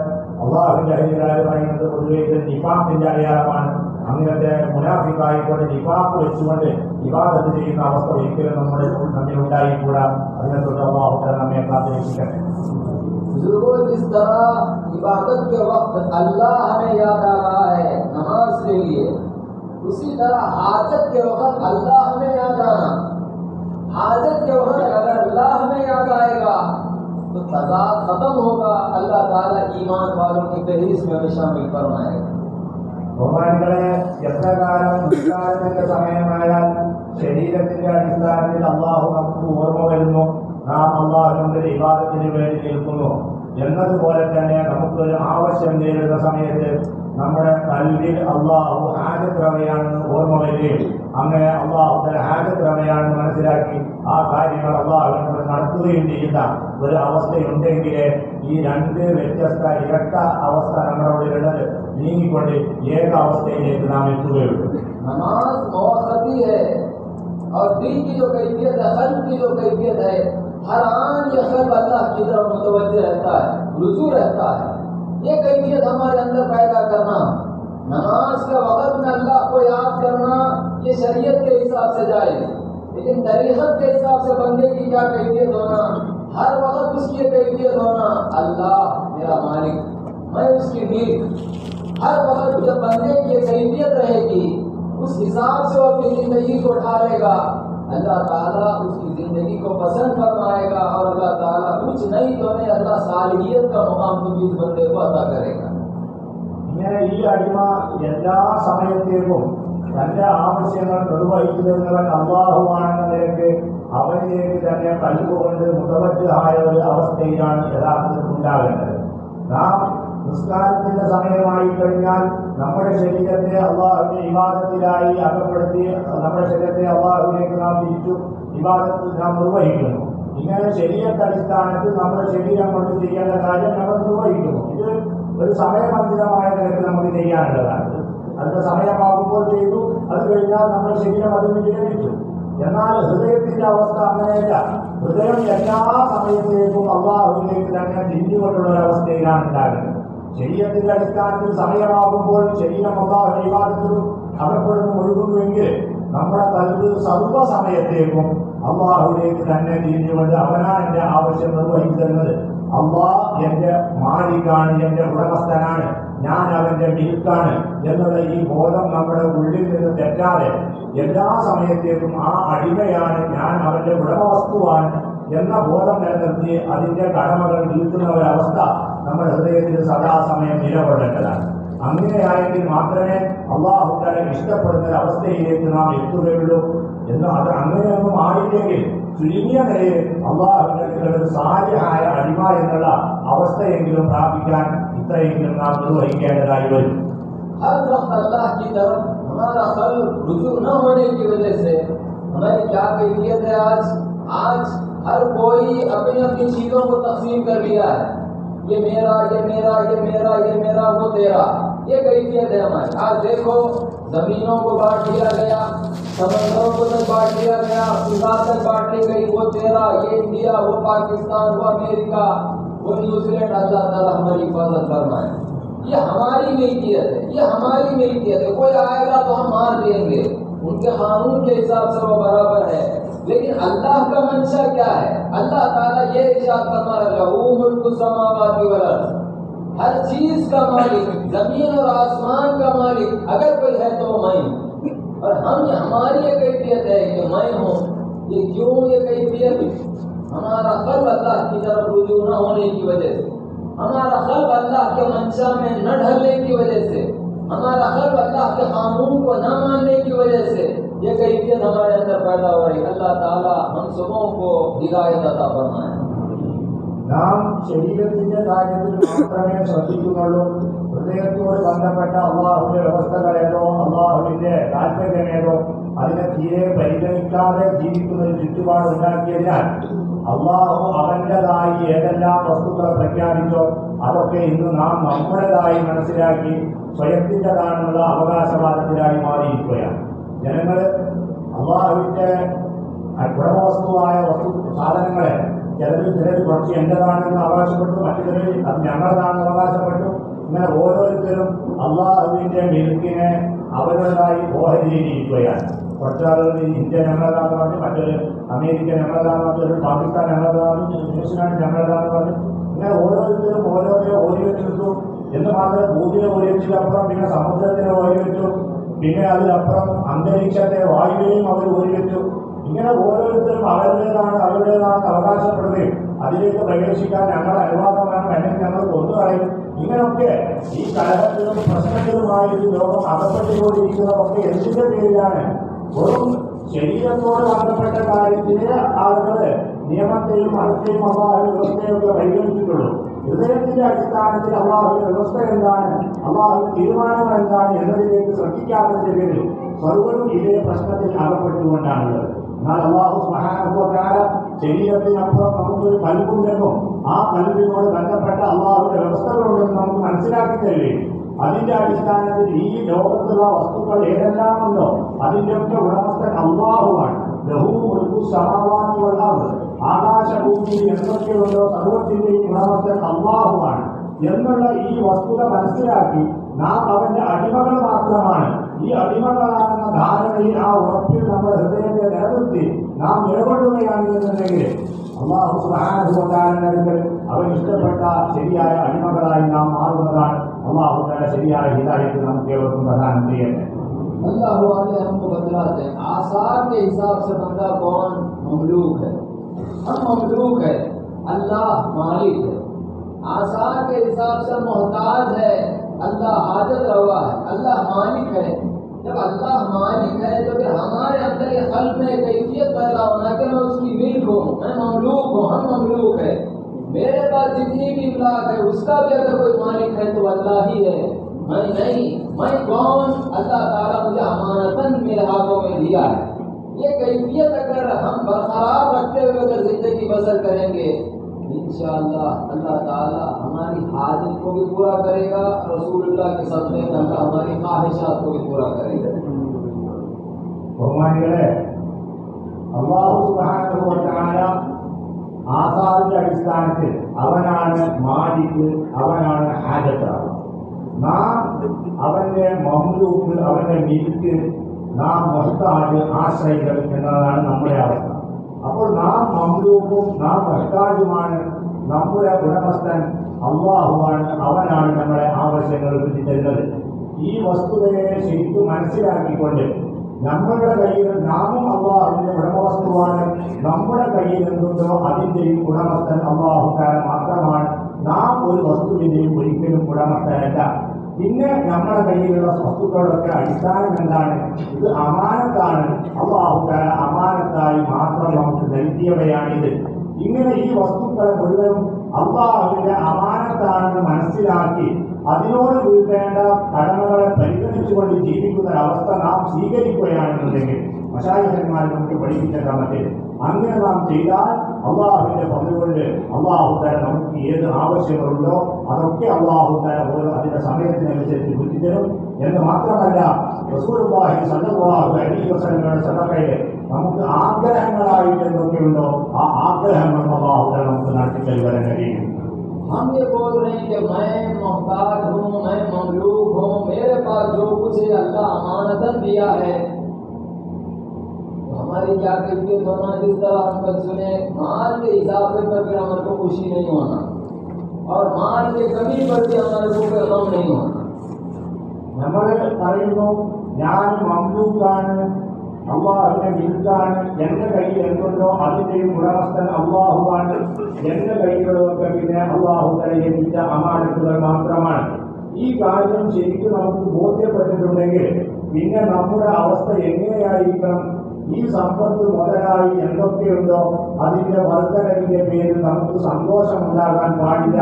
അള്ളാഹുവിന്റെ അധികാരി പറയുന്നത് പൊതുവെ ഇത് നിഫാഖിന്റെ അടയാളമാണ്. അങ്ങനത്തെ മുനാഫിക്കായിക്കൊണ്ട് നിഫാഖ് വെച്ചുകൊണ്ട് ഇബാദത്ത് ചെയ്യുന്ന അവസ്ഥ ഒരിക്കലും നമ്മിൽ ഉണ്ടായിക്കൂടാ. അതിനെത്തൊട്ട് അള്ളാഹു നമ്മെ കാത്തിരക്ഷിക്കട്ടെ. जिस तरह इबादत के वक्त अल्लाह हमें याद आ रहा है नमाज के लिए, उसी तरह हाजत के वक्त अल्लाह हमें याद आना। हाजत के वक्त अगर अल्लाह हमें याद आएगा तो तज़ाद खत्म होगा। अल्लाह ताला ईमान वालों की फहरिस्त में हमें शामिल फरमाएगा। ബഹുമാനികളെ, എത്ര കാലം നിസ്കാരത്തിന്റെ സമയമായാൽ ശരീരത്തിന്റെ അടിസ്ഥാനത്തിൽ അള്ളാഹു നമുക്ക് ഓർമ്മ വരുന്നു, നാം അള്ളാഹുവിന്റെ ഇബാദത്തിന് വേണ്ടി നിൽക്കുന്നു എന്നതുപോലെ തന്നെ നമുക്കൊരു ആവശ്യം നേരിടുന്ന സമയത്ത് നമ്മുടെ കൽവിൽ അള്ളാഹു ഹാജത്രവയാണെന്ന് ഓർമ്മ വരികയും അങ്ങനെ അള്ളാഹുവിന്റെ ഹാജത്രവയാണെന്ന് മനസ്സിലാക്കി ആ കാര്യങ്ങൾ അള്ളാഹുവിനോട് നടത്തുകയും ചെയ്യുന്ന ഒരു അവസ്ഥയുണ്ടെങ്കിൽ ഈ രണ്ട് വ്യത്യസ്ത ഇരട്ട അവസ്ഥ നമ്മുടെ ഉള്ളിലുള്ളത് നീങ്ങിക്കൊണ്ട് ഏക അവസ്ഥയിലേക്ക് നാം എത്തുകയുള്ളൂ. नमाज मौक़ती है और दिल की जो कैफियत है, क़ल्ब की जो कैफियत है, हर आन ये क़ल्ब अल्लाह की तरफ मुतवज्जह रहता है, रुजू रहता है। ये कैफियत हमारे अंदर पैदा करना, नमाज के वक़्त में अल्लाह को याद करना, ये शरीयत के हिसाब से जायज़, लेकिन तरीक़त के हिसाब से बंदे की क्या कैफियत होना, हर वक़्त उसकी कैफियत होना, अल्लाह मेरा मालिक, मैं उसकी मिल्क। हर वक़्त जब बंदे की कैफियत रहेगी उस हिसाब से वो अपनी ज़िंदगी को ढालेगा, अल्लाह ताला उसकी ज़िंदगी को पसंद फरमाएगा और अल्लाह ताला कुछ नहीं तो नहीं अल्लाह सालिहियत का मुकाम तो इस बंदे को अता करेगा। ഇങ്ങനെ ഈ അടിമ എല്ലാ സമയത്തേക്കും തന്റെ ആവശ്യങ്ങൾ നിർവഹിക്കുന്നവൻ അള്ളാഹുവാണെന്ന നിലയ്ക്ക് അവനിലേക്ക് തന്നെ കൽബുകൊണ്ട് മുതവജ്ജഹായ ഒരു അവസ്ഥയിലാണ് യഥാർത്ഥത്തിൽ ഉണ്ടാകേണ്ടത്. നാം നിസ്കാരത്തിന്റെ സമയമായി കഴിഞ്ഞാൽ നമ്മുടെ ശരീരത്തെ അള്ളാഹുവിന്റെ ഇബാദത്തിലായി അകപ്പെടുത്തി നമ്മുടെ ശരീരത്തെ അള്ളാഹുവിലേക്ക് നാം തിരിച്ചു ഇബാദത്ത് നാം നിർവഹിക്കുന്നു. ഇങ്ങനെ ശരീരത്തെ അടിസ്ഥാനത്തിൽ നമ്മുടെ ശരീരം കൊണ്ട് ചെയ്യേണ്ട കാര്യം നമ്മൾ നിർവഹിക്കുന്നു. ഇത് ഒരു സമയബന്ധിതമായ നിലയ്ക്ക് നമുക്ക് ചെയ്യാനുള്ളതാണ്. അതിന്റെ സമയമാകുമ്പോൾ ചെയ്തു, അത് കഴിഞ്ഞാൽ നമ്മുടെ ശരീരം അതിന് വിരമിച്ചു. എന്നാൽ ഹൃദയത്തിന്റെ അവസ്ഥ അങ്ങനെയല്ല. ഹൃദയം എല്ലാ സമയത്തേക്കും അള്ളാഹുവിലേക്ക് തന്നെ തിരിഞ്ഞുകൊണ്ടുള്ള ഒരവസ്ഥയിലാണ് ഉണ്ടാകുന്നത്. ശരീരത്തിന്റെ അടിസ്ഥാനത്തിൽ സമയമാകുമ്പോൾ ശരീരം അള്ളാഹുവിന്റെ ഇബാദത്തിലും അകപ്പെടുന്നു ഒഴുകുന്നുവെങ്കിൽ നമ്മുടെ കൽബ് സർവ്വസമയത്തേക്കും അള്ളാഹുവിലേക്ക് തന്നെ തിരിഞ്ഞുകൊണ്ട് അവനാണ് എന്റെ ആവശ്യം നിർവഹിച്ചു തരുന്നത്, അള്ളാഹ് എന്റെ മാലിക്കാണ്, എന്റെ ഉടമസ്ഥനാണ്, ഞാൻ അവന്റെ മിൽക്കാണ് എന്നുള്ള ഈ ബോധം നമ്മുടെ ഉള്ളിൽ നിന്ന് തെറ്റാതെ എല്ലാ സമയത്തേക്കും ആ അടിമയാണ്, ഞാൻ അവന്റെ ഉടമവസ്തുവാണ് എന്ന ബോധം നിലനിർത്തി അതിന്റെ കടമകൾ തീർക്കുന്ന ഒരവസ്ഥ നമ്മുടെ ഹൃദയത്തിൽ സദാസമയം നിലകൊള്ളേണ്ടതാണ്. അങ്ങനെയായെങ്കിൽ മാത്രമേ അള്ളാഹു തആല ഇഷ്ടപ്പെടുന്ന ഒരു അവസ്ഥയിലേക്ക് നാം എത്തുകയുള്ളൂ. എന്ന് അത് അങ്ങനെയൊന്നും ആയില്ലെങ്കിൽ ചുരുങ്ങിയ നിലയിൽ അള്ളാഹുവിന്റെ ഒരു സാലിഹായ അടിമ എന്നുള്ള അവസ്ഥയെങ്കിലും പ്രാപിക്കാൻ ഇത്രയെങ്കിലും നാം നിർവഹിക്കേണ്ടതായി വരും. हर वक्त अल्लाह की तरफ हमारा क़ल्ब रुजू न होने की वजह से हमारी क्या कैफियत है। आज हर कोई अपनी अपनी चीज़ों को तकसीम कर लिया है, ये मेरा, ये मेरा, ये मेरा, ये मेरा, वो तेरा, ये कैफियत है हमारी। आज देखो जमीनों को बांट दिया गया, समंदरों को तक बांट दिया गया, फिजा तक बांट ली गई, वो तेरा, ये इंडिया, वो पाकिस्तान, वो अमेरिका, वो न्यूजीलैंड। अल्लाह ताला हमारी हिफाजत फरमाए। ये हमारी मिल्कियत है, ये हमारी मिल्कियत है। कोई आएगा तो हम मार देंगे, उनके कानून के हिसाब से वो बराबर है। लेकिन अल्लाह का मंशा क्या है? अल्लाह ताला ये इरशाद फरमा रहा है, मुल्क समावाति वल अर्ज़, हर चीज का मालिक, जमीन और आसमान का मालिक अगर कोई है तो मैं। और हमारी ये कैफियत है कि मैं हूँ। ये क्यों ये कैफियत? हमारा कल्ब अल्लाह की तरफ रुजू न होने की वजह से, हमारा कल्ब अल्लाह के मंशा में न ढलने की वजह से, हमारा कल्ब अल्लाह के कानून को न मानने की वजह से ये कैफियत हमारे अंदर पैदा हो रही। अल्लाह ताला हम सबों को हिदायत अता फरमाए। നാം ശരീരത്തിന്റെ കാര്യത്തിൽ മാത്രമേ ശ്രദ്ധിക്കുന്നുള്ളൂ. ഹൃദയത്തോട് ബന്ധപ്പെട്ട അള്ളാഹുവിന്റെ വ്യവസ്ഥകളേതോ അള്ളാഹുവിന്റെ താല്പര്യമേതോ അതിനെ തീരെ പരിഗണിക്കാതെ ജീവിക്കുന്ന ഒരു ചുറ്റുപാട് ഉണ്ടാക്കിയതിനാൽ അള്ളാഹു അവന്റേതായി ഏതെല്ലാം വസ്തുക്കളെ പ്രഖ്യാപിച്ചോ അതൊക്കെ ഇന്ന് നാം നമ്മുടേതായി മനസ്സിലാക്കി സ്വയത്തിൻ്റെതാണെന്നുള്ള അവകാശവാദത്തിലായി മാറിയിരിക്കുകയാണ്. ജനങ്ങൾ അള്ളാഹുവിന്റെ ഗുണവസ്തുവായ സാധനങ്ങളെ ചിലർ കുറച്ച് എന്റേതാണെന്ന് അവകാശപ്പെട്ടു, മറ്റു ചിലർ അത് ഞങ്ങളതാണെന്ന് അവകാശപ്പെട്ടു. ഇങ്ങനെ ഓരോരുത്തരും അള്ളാഹുവിന്റെ മിൽക്കിനെ അവരുടേതായി ഓഹരി ചെയ്തിരിക്കുകയാണ്. കുറച്ചാളുകൾ ഇന്ത്യ ഞങ്ങളതാന്ന് പറഞ്ഞു, മറ്റൊരു അമേരിക്ക ഞങ്ങളതാന്ന് പറഞ്ഞു, ഒരു പാകിസ്ഥാൻ ഞങ്ങളതാന്ന്, ന്യൂസിലാൻഡ് ഞങ്ങളതാന്ന് പറഞ്ഞു. ഇങ്ങനെ ഓരോരുത്തരും ഓരോരോ ഓരി വെച്ചെടുത്തു. എന്ന് മാത്രം ഭൂമിയെ ഓരി വെച്ചതിനപ്പുറം പിന്നെ സമുദ്രത്തിനെ ഓരി വെച്ചു, പിന്നെ അതിനപ്പുറം അന്തരീക്ഷത്തെ വായുവിനെയും അവർ ഓരി വെച്ചു. ഇങ്ങനെ ഓരോരുത്തരും അവരുടേതാണെന്ന് അവകാശപ്പെടുകയും അതിലേക്ക് പ്രവേശിക്കാൻ ഞങ്ങൾ അനുവാദം വേണം, അല്ലെങ്കിൽ ഞങ്ങൾ കൊന്നുകളയും. ഇങ്ങനെയൊക്കെ ഈ കലഹത്തിലും പ്രശ്നത്തിലുമായി ഈ ലോകം അകപ്പെട്ടുകൊണ്ടിരിക്കുന്നതൊക്കെ എന്തിന്റെ പേരിലാണ്? വെറും ശരീരത്തോട് ബന്ധപ്പെട്ട കാര്യത്തിലെ ആളുകൾ നിയമത്തെയും മതത്തെയും അള്ളാഹുവിന്റെ വ്യവസ്ഥയൊക്കെ പരിഗണിച്ചിട്ടുള്ളൂ. ഹൃദയത്തിന്റെ അടിസ്ഥാനത്തിൽ അള്ളാഹുവിന്റെ വ്യവസ്ഥ എന്താണ്, അള്ളാഹുവിന്റെ തീരുമാനങ്ങൾ എന്താണ് എന്നതിലേക്ക് ശ്രദ്ധിക്കാത്തതിന്റെ പേരിൽ സർവ്വരും ഇതേ പ്രശ്നത്തിൽ അകപ്പെട്ടുകൊണ്ടാണുള്ളത്. എന്നാൽ അള്ളാഹു സുബ്ഹാനഹു വ തആല ശരീരത്തിനപ്പുറം നമുക്കൊരു കൽബുണ്ടെന്നും ആ കൽബിനോട് ബന്ധപ്പെട്ട അള്ളാഹുവിന്റെ വ്യവസ്ഥകളുണ്ടെന്നും നമുക്ക് മനസ്സിലാക്കി തരികയും അതിന്റെ അടിസ്ഥാനത്തിൽ ഈ ലോകത്തുള്ള വസ്തുക്കൾ ഏതെല്ലാം ഉണ്ടോ അതിന്റെയൊക്കെ ഉടമസ്ഥൻ അള്ളാഹുവാണ്. ലഹു മുൽക്കു സമാവാതി വൽ അർദ്, ആകാശഭൂമിയിൽ എന്തൊക്കെയുണ്ടോ സർവ്വത്തിന്റെയും ഉടമസ്ഥൻ അള്ളാഹുവാണ് എന്നുള്ള ഈ വസ്തുത മനസ്സിലാക്കി നാം അവന്റെ അടിമകൾ മാത്രമാണ്. ഈ അടിമകളാണെന്ന ധാരണയിൽ ആ ഉറപ്പിൽ നമ്മുടെ ഹൃദയത്തെ നിലനിർത്തി നാം നിലകൊള്ളുകയാണെന്നുണ്ടെങ്കിൽ അല്ലാഹു സുബ്ഹാനഹു വ തആലയുടെ അടുക്കൽ അവൻ ഇഷ്ടപ്പെട്ട ശരിയായ അടിമകളായി നാം മാറുന്നതാണ്. അല്ലാഹു തആല ശരിയായ ഹിദായത്ത് നമുക്ക് ഏവർക്കും പ്രദാനം ചെയ്യട്ടെ. अल्लाह वाले हमको बतलाते हैं आसार के हिसाब से बंदा कौन ममलूक है। हम ममलूक है, अल्लाह मालिक है। आसार के हिसाब से मोहताज है, अल्लाह हाजत रवा है। अल्लाह मालिक है। जब अल्लाह मालिक है तो फिर हमारे अंदर ये क़ल्ब में कैफियत पैदा होना कि मैं उसकी मिल्क हूँ, मैं ममलूक हूँ, हम ममलूक है। मेरे पास जितनी भी इमलाक है उसका भी अगर कोई मालिक है तो अल्लाह ही है, मैं नहीं। मैं कौन? अल्लाह ताला मुझे अमानतन मेरे हाथों में दिया है। ये कैफियत अगर हम बरकरार रखते हुए अगर जिंदगी बसर करेंगे इंशाअल्लाह अल्लाह ताला हमारी हाजत को भी पूरा करेगा, रसूलुल्लाह के सदक़े में अल्लाह हमारी ख्वाहिशात को भी पूरा करेगा। ബഹുമാനികളെ, അല്ലാഹു സുബ്ഹാനഹു വ തആല ആസാറിന്റെ അടിസ്ഥാനത്തിൽ അവനാണ് മാലിക്, അവനാണ് ഹാജത്ത്. നാം അവന്റെ മംലൂക്ക്, അവന്റെ മിൽക്ക്, നാം മുഹ്താജ്, ആശ്രയികൾ എന്നതാണ് നമ്മുടെ അവസ്ഥ. അപ്പോൾ നാം മംലൂക്കും നാം മുഹ്താജുമാണ്. നമ്മുടെ ഉടമസ്ഥൻ അള്ളാഹുവാണ്, അവനാണ് നമ്മുടെ ആവശ്യങ്ങൾ തരുന്നത്. ഈ വസ്തുതയെ ശരിക്കും മനസ്സിലാക്കിക്കൊണ്ട് നമ്മുടെ കയ്യിൽ നാമും അള്ളാഹുവിന്റെ ഉടമവസ്തുവാണ്. നമ്മുടെ കയ്യിൽ എന്തുണ്ടോ അതിന്റെയും ഉടമസ്ഥൻ അള്ളാഹു തആല മാത്രമാണ്. നാം ഒരു വസ്തുവിന്റെയും ഒരിക്കലും ഉടമസ്ഥനല്ല. പിന്നെ നമ്മുടെ കയ്യിലുള്ള വസ്തുക്കളൊക്കെ അടിസ്ഥാനം എന്താണ്? ഇത് അമാനത്താണ്. അല്ലാഹു തആല അമാനത്തായി മാത്രം നമുക്ക് നൽകിയവയാണിത്. ഇങ്ങനെ ഈ വസ്തുക്കളെ മുഴുവനും അള്ളാഹുവിന്റെ അമാനത്താണെന്ന് മനസ്സിലാക്കി അതിനോട് വീട്ടേണ്ട കടമകളെ പരിഗണിച്ചുകൊണ്ട് ജീവിക്കുന്ന ഒരവസ്ഥ നാം സ്വീകരിക്കുകയാണെന്നുണ്ടെങ്കിൽ മശായിഖന്മാർ നമുക്ക് പഠിപ്പിച്ച ക്രമത്തിൽ അങ്ങനെ നാം ചെയ്താൽ അള്ളാഹുവിന്റെ പങ്കുകൊണ്ട് അള്ളാഹു തആല നമുക്ക് ഏത് ആവശ്യങ്ങളുണ്ടോ അതൊക്കെ അള്ളാഹു തആല ഓരോ അതിന്റെ സമയത്തിനനുസരിച്ച് ബുദ്ധിതരും എന്ന് മാത്രമല്ല റസൂലുള്ളാഹി സ്വല്ലല്ലാഹു അലൈഹി വസല്ലമയുടെ സദഖയിൽ നമുക്ക് ആഗ്രഹങ്ങളായിട്ട് എന്തൊക്കെയുണ്ടോ ആ ആഗ്രഹങ്ങൾ അള്ളാഹു തആല നമുക്ക് നടത്തിത്തരുവാൻ കഴിയും. हम ये बोल रहे हैं कि मैं मोहताज हूँ, मैं ममलूक हूँ, मेरे पास जो कुछ है अल्लाह अमानतन दिया है। तो हमारी क्या कैफियत होना? जिस तरह हम कल सुने माल के हिसाब से पर फिर हमारे को खुशी नहीं होना और माल के कमी पर भी हमारे को गम नहीं होना। നമ്മൾ പറയുന്നു ഞാൻ മംലൂക്കാണ്, അള്ളാഹുവിന്റെ മിൽക്കാണ്, എന്റെ കയ്യിൽ എന്തുണ്ടോ അതിന്റെയും ഉടമസ്ഥൻ അള്ളാഹുവാണ്, എന്റെ കയ്യിലുള്ളതൊക്കെ പിന്നെ അള്ളാഹു തന്നെ ഏൽപ്പിച്ച അമാനത്തുകൾ മാത്രമാണ്. ഈ കാര്യം ശരിക്കും നമുക്ക് ബോധ്യപ്പെട്ടിട്ടുണ്ടെങ്കിൽ പിന്നെ നമ്മുടെ അവസ്ഥ എങ്ങനെയായിരിക്കണം? ഈ സമ്പത്ത് മുതലായി എന്തൊക്കെയുണ്ടോ അതിന്റെ വർധനവിന്റെ പേരിൽ നമുക്ക് സന്തോഷമുണ്ടാകാൻ പാടില്ല.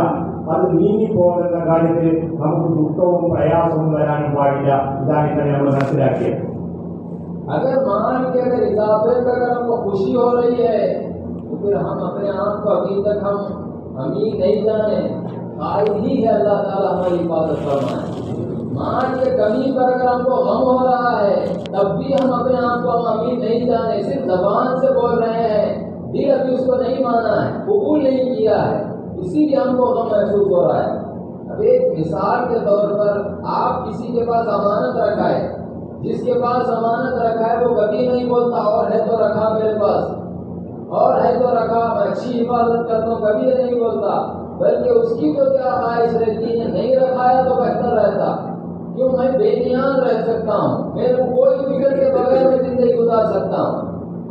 അത് നീങ്ങിപ്പോകുന്ന കാര്യത്തിൽ നമുക്ക് ദുഃഖവും പ്രയാസവും വരാനും പാടില്ല. ഇതാണ് ഇന്നലെ നമ്മൾ മനസ്സിലാക്കിയത്. अगर मान के अगर इजाफे पर अगर हमको खुशी हो रही है तो फिर हम अपने आप को अभी तक हम अमीन नहीं जाने, शायद ही है अल्लाह ताला हमारी हिफाजत फरमाए। मान के कमी पर अगर हमको गम हो रहा है तब भी हम अपने आप को हम अमीन नहीं जाने, सिर्फ जबान से बोल रहे हैं, दिल अभी उसको नहीं माना है, कबूल नहीं किया है, इसीलिए हमको गम महसूस हो रहा है। अब एक मिसाल के तौर पर आप किसी के पास अमानत रखा है, जिसके पास अमानत रखा है वो कभी नहीं बोलता और है तो रखा मेरे पास, और है तो रखा, मैं अच्छी हिफाजत करता हूँ, कभी नहीं बोलता, बल्कि उसकी तो क्या ख्वाहिश रहती है, नहीं रखाया तो बेहतर रहता, क्यों मैं बेनियाज रह सकता हूँ, मेरे को कोई फिक्र के बगैर मैं जिंदगी गुजार सकता हूँ।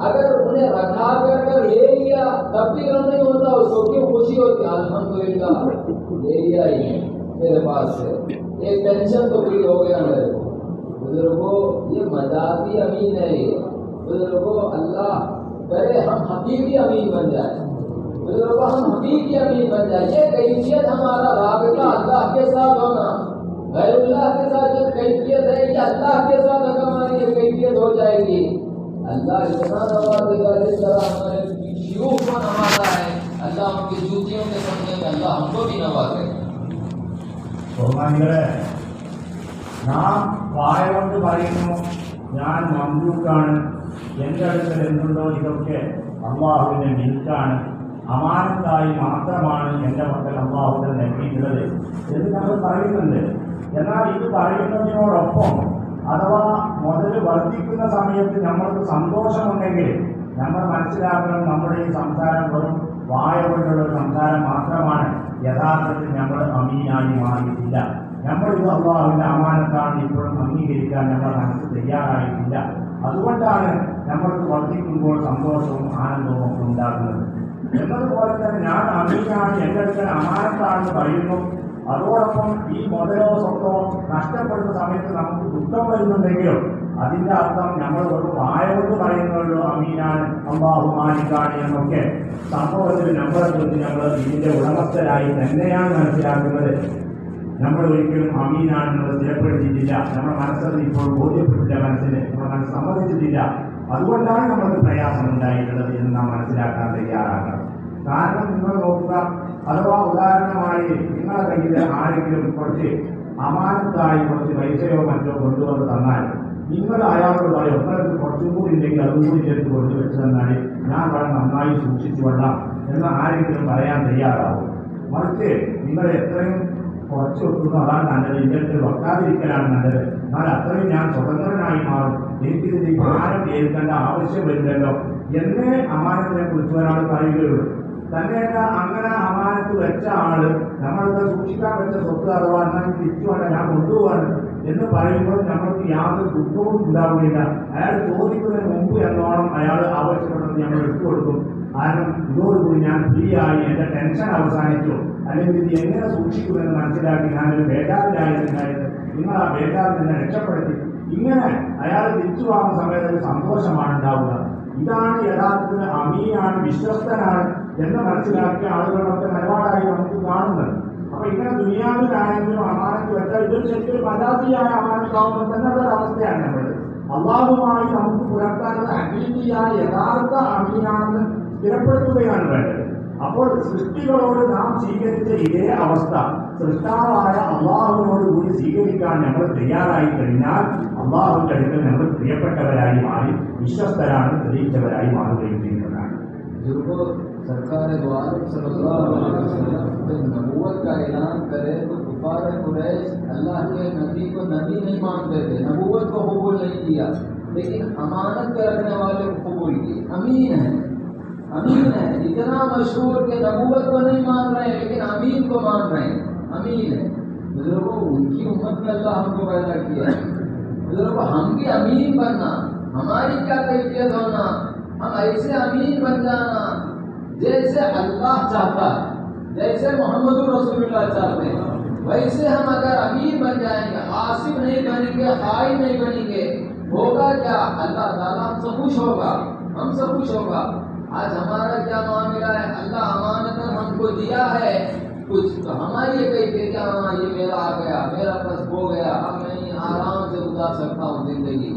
अगर उन्हें रखा कर ले लिया तब भी गम नहीं होता उसको, क्यों खुशी होती है, अल्हम्दुलिल्लाह ले लिया ही है मेरे पास से, एक टेंशन तो फ्री हो गया मेरे को। बुजुर्गों ये मजाजी अमीन है, ये बुजुर्गों अल्लाह करे हम हकीकी अमीन बन जाए, बुजुर्गों हम हकीकी अमीन बन जाए। ये कैफियत हमारा राबिता अल्लाह के साथ होना, गैरुल्लाह के साथ जो कैफियत है ये अल्लाह के साथ अगर हमारी ये कैफियत हो जाएगी, अल्लाह इतना नवाजेगा जिस तरह हमारे शयूख को नवाजा है, अल्लाह उनकी जूतियों के समझेंगे, अल्लाह हमको भी नवाजेगा। ബഹുമാനികളെ, നാം വായ കൊണ്ട് പറയുന്നു ഞാൻ മംലൂക്കാണ്, എൻ്റെ അടുക്കൽ എന്തുണ്ടോ ഇതൊക്കെ അള്ളാഹുവിന്റെ മിൽക്കാണ്, അമാനത്തായി മാത്രമാണ് എൻ്റെ മക്കൾ അള്ളാഹുവിനെ നൽകിയിട്ടുള്ളത് എന്ന് നമ്മൾ പറയുന്നുണ്ട്. എന്നാൽ ഇത് പറയുന്നതിനോടൊപ്പം അഥവാ മുതൽ വർദ്ധിക്കുന്ന സമയത്ത് നമ്മൾക്ക് സന്തോഷമുണ്ടെങ്കിൽ നമ്മൾ മനസ്സിലാക്കണം നമ്മുടെ ഈ സംസാരം വെറും വായ കൊണ്ടുള്ള സംസാരം മാത്രമാണ്. യഥാർത്ഥത്തിൽ നമ്മൾ അമീനായി മാറിയിട്ടില്ല. നമ്മളിത് അള്ളാഹുവിന്റെ അമാനത്താണ് ഇപ്പോഴും അംഗീകരിക്കാൻ നമ്മുടെ മനസ്സ് തയ്യാറായിട്ടില്ല. അതുകൊണ്ടാണ് നമ്മൾക്ക് വർദ്ധിക്കുമ്പോൾ സന്തോഷവും ആനന്ദവും ഒക്കെ ഉണ്ടാകുന്നത്. എന്നതുപോലെ തന്നെ ഞാൻ അമീനാണ്, എൻ്റെ അടുക്കൽ അമാനത്താണെന്ന് പറയുന്നു. അതോടൊപ്പം ഈ മുതലോ സ്വത്തോ നഷ്ടപ്പെടുന്ന സമയത്ത് നമുക്ക് ദുഃഖം വരുന്നുണ്ടെങ്കിലും അതിൻ്റെ അർത്ഥം നമ്മൾ ഒരു വായ കൊണ്ട് പറയുന്നുള്ളൂ അമീനാണ് അള്ളാഹു മാലിക്കാണ് എന്നൊക്കെ. സംഭവത്തിൽ നമ്മളെ കുറിച്ച് നമ്മൾ ഇതിൻ്റെ ഉടമസ്ഥരായി തന്നെയാണ് മനസ്സിലാക്കുന്നത്. നമ്മൾ ഒരിക്കലും അമീനാണെന്നുള്ളത് സ്ഥിരപ്പെടുത്തിയിട്ടില്ല. നമ്മുടെ മനസ്സത് ഇപ്പോൾ ബോധ്യപ്പെട്ടില്ല, നമ്മുടെ മനസ്സ് സമ്മതിച്ചിട്ടില്ല. അതുകൊണ്ടാണ് നമ്മൾക്ക് പ്രയാസം ഉണ്ടായിട്ടുള്ളത് എന്ന് നാം മനസ്സിലാക്കാൻ തയ്യാറാക്കണം. കാരണം നിങ്ങൾ നോക്കുക, അഥവാ ഉദാഹരണമായി നിങ്ങളുടെ കയ്യിൽ ആരെങ്കിലും കുറച്ച് അമാനത്തായി കുറച്ച് പൈസയോ മറ്റോ കൊണ്ടുവന്ന് തന്നാൽ നിങ്ങൾ അയാളോട് പറയും ഒന്നരത്തിൽ കുറച്ചും കൂടി ഉണ്ടെങ്കിൽ അതും കൂടി ചേർത്ത് കൊണ്ടുവച്ച് തന്നാൽ ഞാൻ വളരെ നന്നായി സൂക്ഷിച്ചു കൊള്ളാം എന്ന് ആരെങ്കിലും പറയാൻ തയ്യാറാവും. മറിച്ച് നിങ്ങൾ എത്രയും കുറച്ച് വെക്കുന്നു അതാണ് നല്ലത്, ഇതിൻ്റെ അടുത്ത് വെക്കാതിരിക്കലാണ് നല്ലത്, എന്നാൽ അത്രയും ഞാൻ സ്വതന്ത്രനായി മാറും, എനിക്കിതിൻ്റെ ഭാരം ഏൽക്കേണ്ട ആവശ്യം വരില്ലല്ലോ എന്നേ അമാനത്തിനെ കുറിച്ച് ഒരാൾ പറയുകയുള്ളൂ. തന്നെയല്ല അങ്ങനെ അമാനത്ത് വെച്ച ആള് നമ്മൾക്ക് സൂക്ഷിക്കാൻ വെച്ച സ്വത്ത് അഥവാ എന്നാൽ തിരിച്ചു വേണ്ട ഞാൻ കൊണ്ടുപോകാണ് എന്ന് പറയുമ്പോൾ നമ്മൾക്ക് യാതൊരു ദുഃഖവും ഉണ്ടാവുകയില്ല. അയാൾ ചോദിക്കുന്നതിന് മുമ്പ് എന്നോണം അയാൾ ആവശ്യപ്പെടുന്നത് നമ്മൾ ഇട്ടുകൊടുക്കും. കാരണം ഇതോടുകൂടി ഞാൻ ഫ്രീ ആയി, എൻ്റെ ടെൻഷൻ അവസാനിച്ചു, അല്ലെങ്കിൽ ഇത് എങ്ങനെ സൂക്ഷിക്കുമെന്ന് മനസ്സിലാക്കി ഞാനൊരു ബേജാറിലായിരുന്നുണ്ടായത്, നിങ്ങൾ ആ ബേജാറിൽ നിന്ന് രക്ഷപ്പെടുത്തി. ഇങ്ങനെ അയാൾ തിരിച്ചു വാങ്ങുന്ന സമയത്ത് ഒരു സന്തോഷമാണ് ഉണ്ടാവുക. ഇതാണ് യഥാർത്ഥത്തിൽ അമീനാണ്, വിശ്വസ്തനാണ് എന്ന് മനസ്സിലാക്കിയ ആളുകളൊക്കെ നിലപാടായി നമുക്ക് കാണുന്നത്. അപ്പൊ ഇങ്ങനെ ദുനിയാവിലാണെങ്കിലും അമാനത്ത് വെച്ചാൽ ഇതൊരു ശരിക്കും മജാസിയായ അമാനത്താവുമ്പോൾ തന്നെ ഒരു അവസ്ഥയാണ് നമ്മൾ. അള്ളാഹുമായി നമുക്ക് പുലർത്താനുള്ള ഹഖീഖിയായ യഥാർത്ഥ അമീനാണെന്ന് സ്ഥിരപ്പെടുത്തുകയാണ് വേണ്ടത്. അപ്പോൾ സൃഷ്ടികളോട് നാം സ്വീകരിച്ച ഇതേ അവസ്ഥ സൃഷ്ടാവായ അള്ളാഹുവിനോട് കൂടി സ്വീകരിക്കാൻ നമ്മൾ തയ്യാറായി കഴിഞ്ഞാൽ അള്ളാഹുവിന്റെ അടുക്കൽ നമ്മൾ പ്രിയപ്പെട്ടവരായി മാറി വിശ്വസ്തരാണ് തെളിയിച്ചവരായി മാറുകയും ചെയ്യുന്നതാണ്. सरकार नबूवत का ऐलान करे तो कुफार कुरैश अल्लाह के नबी को नबी नहीं मानते थे, नबूवत को कबूल नहीं किया, लेकिन अमानत के रखने वाले को कबूल किया। अमीन है, अमीन है, इतना मशहूर के नबूवत को नहीं मान रहे हैं लेकिन अमीन को मान रहे हैं। अमीन है बुजुर्गों, उनकी उम्मत में अल्लाह हमको पैदा किया बुजुर्गों, हम भी अमीन बनना, हमारी क्या कैफियत होना, हम ऐसे अमीन बन जाना जैसे अल्लाह चाहता है, जैसे मोहम्मद रसूलुल्लाह चाहते हैं, वैसे हम अगर अमीन बन जाएंगे, आसिफ नहीं बनेंगे, खाइन नहीं बनेंगे, होगा क्या? अल्लाह ताला हमसे खुश होगा, हमसे खुश होगा। आज हमारा क्या मामला है? अल्लाह अमानतन हमको दिया है कुछ, तो हमारी कैफियत क्या? हाँ, ये मेरा आ गया, मेरा बस हो गया, अब मैं आराम से गुजार सकता हूँ जिंदगी।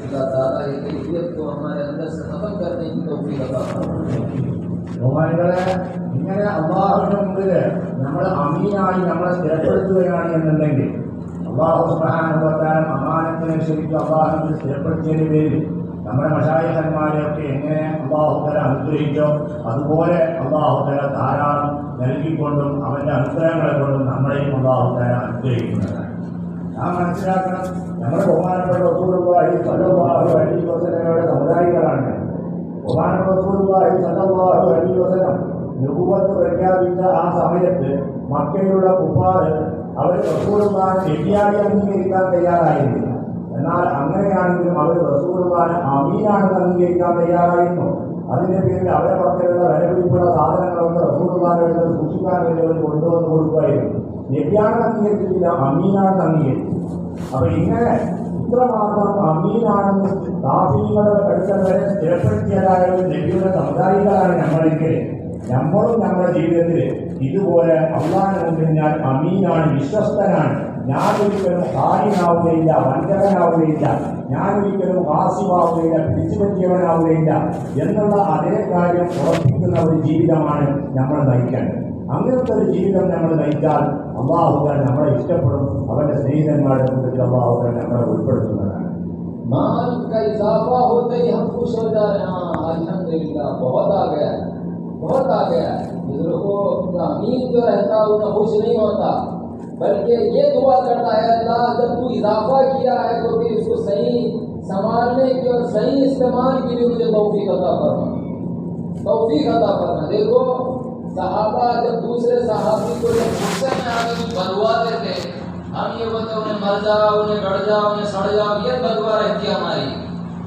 अल्लाह ताला ये कैफियत को हमारे अंदर से खत्म करने की तौफीक अता फरमाए। ബഹുമാനികളെ, ഇങ്ങനെ അള്ളാഹുവിന്റെ മുമ്പിൽ നമ്മൾ അമീനായി നമ്മളെ സ്ഥിരപ്പെടുത്തുകയാണ് എന്നുണ്ടെങ്കിൽ അള്ളാഹു സുബ്ഹാനഹു വ തആല അമാനത്തിനെ ശരിക്കും അള്ളാഹുവിൽ സ്ഥിരപ്പെടുത്തിയതിന് പേരിൽ നമ്മുടെ മശായിഖന്മാരെയൊക്കെ എങ്ങനെ അള്ളാഹു തആല അനുഗ്രഹിച്ചോ അതുപോലെ അള്ളാഹു തആല ധാരാളം നൽകിക്കൊണ്ടും അവന്റെ അനുഗ്രഹങ്ങളെ കൊണ്ടും നമ്മളെയും അള്ളാഹു തആല അനുഗ്രഹിക്കുന്നതാണ്. നാം മനസ്സിലാക്കണം, നമ്മുടെ ബഹുമാനപ്പെട്ട റസൂലുള്ളാഹി സ്വല്ലല്ലാഹു അലൈഹി വസല്ലമയുടെ സമുദായികളാണ്. ബഹുമാനപ്പെട്ട റസൂലുള്ളാഹി സ്വല്ലല്ലാഹു അലൈഹി വസല്ലം നുബുവത്ത് പ്രഖ്യാപിച്ച ആ സമയത്ത് മക്കയിലുള്ള കുഫാർ അവർ റസൂലുള്ളാഹിനെ നബിയായി അംഗീകരിക്കാൻ തയ്യാറായിരുന്നില്ല. എന്നാൽ അങ്ങനെയാണെങ്കിലും അവർ റസൂലുള്ളാഹിനെ അമീനാണെന്ന് അംഗീകരിക്കാൻ തയ്യാറായിരുന്നു. അതിന്റെ പേരിൽ അവരെ പക്കലുള്ള വിലപിടിപ്പുള്ള സാധനങ്ങളൊക്കെ റസൂലുള്ളാഹിയുടെ സൂക്ഷിക്കാൻ വേണ്ടി അവർ കൊണ്ടുവന്ന് കൊടുക്കുകയായിരുന്നു. നബിയാണെന്ന് അംഗീകരിച്ചിട്ടില്ല, അമീനാണെന്ന് അംഗീകരിച്ചു. അപ്പൊ ഇങ്ങനെ ഇത്രമാത്രം അമീനാണെന്ന് കാഫികളുടെ അടുത്ത വരെ സ്ഥിരപ്പെടുത്തിയതായ ഒരു നബിയുടെ സമുദായികളാണ് നമ്മളെങ്കിൽ നമ്മളും നമ്മുടെ ജീവിതത്തിൽ ഇതുപോലെ അള്ളാഹിന് മുമ്പിൽ ഞാൻ അമീനാണ്, വിശ്വസ്തനാണ്, ഞാൻ ഒരിക്കലും ഹാരിനാവുകയില്ല, വഞ്ചകനാവുകയില്ല, ഞാൻ ഒരിക്കലും ഹാസിവാവുകയില്ല, പിടിച്ചുപറ്റിയവനാവുകയില്ല എന്നുള്ള അതേ കാര്യം ഉറപ്പിക്കുന്ന ഒരു ജീവിതമാണ് നമ്മൾ നയിക്കേണ്ടത്. അങ്ങനത്തെ ഒരു ജീവിതം നമ്മൾ നയിച്ചാൽ അള്ളാഹുദാൻ നമ്മളെ ഇഷ്ടപ്പെടും, അവന്റെ സ്നേഹിതന്മാരുടെ കൂട്ടത്തിൽ അള്ളാഹുദാൻ നമ്മളെ ഉൾപ്പെടുത്തുന്നതാണ്. माल का इजाफा होते ही हम खुश हो जा रहे हैं, हाँ अल्हम्दुलिल्लाह बहुत आ गया, बहुत आ गया। बुजुर्गों का अमीन जो रहता है उन्हें खुश नहीं होता, बल्कि ये दुआ करता है, अल्लाह जब तू इजाफा किया है तो फिर इसको सही संभालने की और सही इस्तेमाल के लिए मुझे तौफीक अता फरमा, तौफीक अता फरमा। देखो सहाबा जब दूसरे सहाबी को जब गुस्से में आके कुछ बदुआते थे, हम ये बोलते उन्हें मर जाओ, उन्हें गड़ जाओ, उन्हें सड़ जाओ, ये बदुआ रहती है हमारी।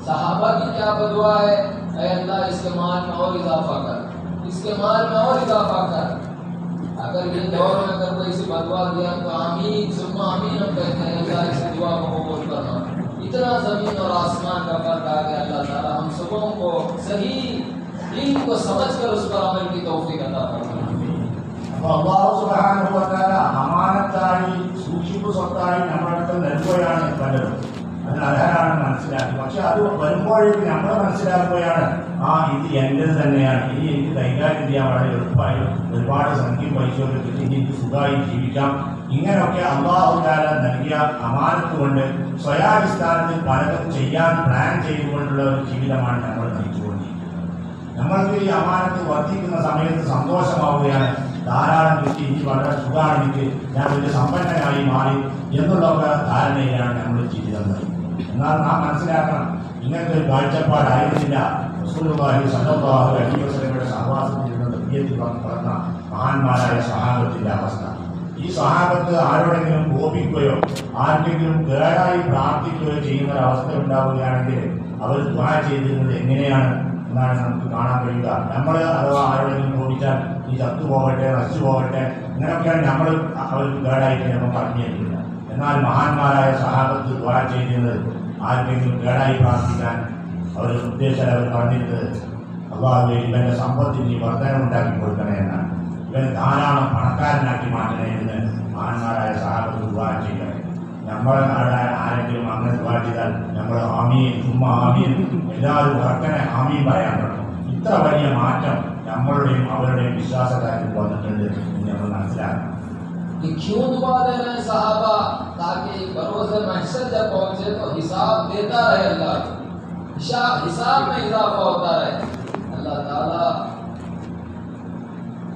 सहाबा की क्या बदुआ है? ऐ अल्लाह इसके माल में और इजाफा कर, इसके माल में और इजाफा कर। अगर ये दौर में अगर कोई सी बदुआ दिया तो आमीन सुम्मा आमीन हम कहते हैं, अल्लाह इस दुआ को कबूल करना। इतना जमीन और आसमान का फर्क आ गया। अल्लाह ताला हम सबों को सही दीन को समझकर उस पर अमल की तौफीक अता फरमाए। അല്ലാഹു സുബ്ഹാനഹു വ തആല അമാനത്തായി സൂക്ഷിപ്പ് സ്വത്തായി നമ്മളടുത്ത് നൽകുകയാണ് പലരും. അത് അർഹരാണെന്ന് മനസ്സിലാക്കി. പക്ഷെ അത് വരുമ്പോഴേക്ക് നമ്മൾ മനസ്സിലാക്കുകയാണ്, ഇത് എന്റേത് തന്നെയാണ്, ഇനി എനിക്ക് കൈകാര്യം ചെയ്യാൻ വളരെ എളുപ്പമായി, ഒരുപാട് സംഖ്യയും പൈസയൊക്കെ കിട്ടി എനിക്ക് സുഖമായി ജീവിക്കാം. ഇങ്ങനെയൊക്കെ അല്ലാഹു തആല നൽകിയ അമാനത്ത് കൊണ്ട് സ്വയാടിസ്ഥാനത്തിൽ പലതും ചെയ്യാൻ പ്ലാൻ ചെയ്തുകൊണ്ടുള്ള ഒരു ജീവിതമാണ് നമ്മൾ നയിച്ചുകൊണ്ടിരിക്കുന്നത്. നമ്മൾക്ക് ഈ അമാനത്ത് വർദ്ധിക്കുന്ന സമയത്ത് സന്തോഷമാവുകയാണ്, ധാരാളം കിട്ടി, ഇനി വളരെ സുഖമാണ്, എനിക്ക് ഞാൻ ഒരു സമ്പന്നനായി മാറി എന്നുള്ളൊക്കെ ധാരണയിലാണ് നമ്മൾ ജീവിതം നയിക്കുന്നത്. എന്നാൽ നാം മനസ്സിലാക്കണം, ഇങ്ങനത്തെ ഒരു കാഴ്ചപ്പാടായിരുന്നില്ല റസൂലുള്ളാഹി സ്വല്ലല്ലാഹു അലൈഹി വസല്ലമയുടെ സഹവാസത്തിൽ നിന്ന് നബിയത്തിൽ പറഞ്ഞ മഹാന്മാരായ സഹാബത്തിന്റെ അവസ്ഥ. ഈ സഹാബത്ത് ആരോടെങ്കിലും കോപിക്കുകയോ ആർക്കെങ്കിലും കേടായി പ്രാർത്ഥിക്കുകയോ ചെയ്യുന്ന ഒരവസ്ഥ ഉണ്ടാവുകയാണെങ്കിൽ അവർ ദുആ ചെയ്തിരുന്നത് എങ്ങനെയാണ് എന്നാണ് നമുക്ക് കാണാൻ കഴിയുക. നമ്മൾ അഥവാ ആരോടെങ്കിലും കോപിച്ചാൽ ഈ ചത്തുപോകട്ടെ, നശിച്ചു പോകട്ടെ, ഇങ്ങനെയൊക്കെയാണ് നമ്മൾ അവർക്ക് കേടായിട്ട് നമ്മൾ പറഞ്ഞു തരുന്നത്. എന്നാൽ മഹാന്മാരായ സഹാബത്ത് ദുആ ചെയ്തിരുന്നത് ആർക്കെങ്കിലും കേടായി പ്രാർത്ഥിക്കാൻ അവർ ഉദ്ദേശിച്ചാൽ അവർ പറഞ്ഞിരുന്നത്, അല്ലാഹുവേ ഇവന്റെ സമ്പത്തിന് ഈ വർധനമുണ്ടാക്കി കൊടുക്കണേ എന്നാണ്, ഇവൻ ധാരാളം പണക്കാരനാക്കി മാറ്റണേ എന്ന് മഹാന്മാരായ സഹാബത്ത് ദുആ ചെയ്യണേ. നമ്മൾ ആരെങ്കിലും അങ്ങനെ ദുആ ചെയ്താൽ നമ്മൾ ആമീൻ ചുമ്മാ ആമീൻ എല്ലാവരും ഉറക്കനെ ആമീൻ പറയാൻ തുടങ്ങും. ഇത്ര വലിയ മാറ്റം നമ്മളുടെയും അവരുടെയും വിശ്വാസക്കാരിൽ വന്നിട്ടുണ്ട് എന്ന് നമ്മൾ മനസ്സിലാക്കണം. क्यों दुआ दे रहे हैं सहाबा? ताकि बरोज़े महशर जब पहुंचे तो हिसाब देता रहे अल्लाह, हिसाब में इजाफा होता रहे। अल्लाह ताला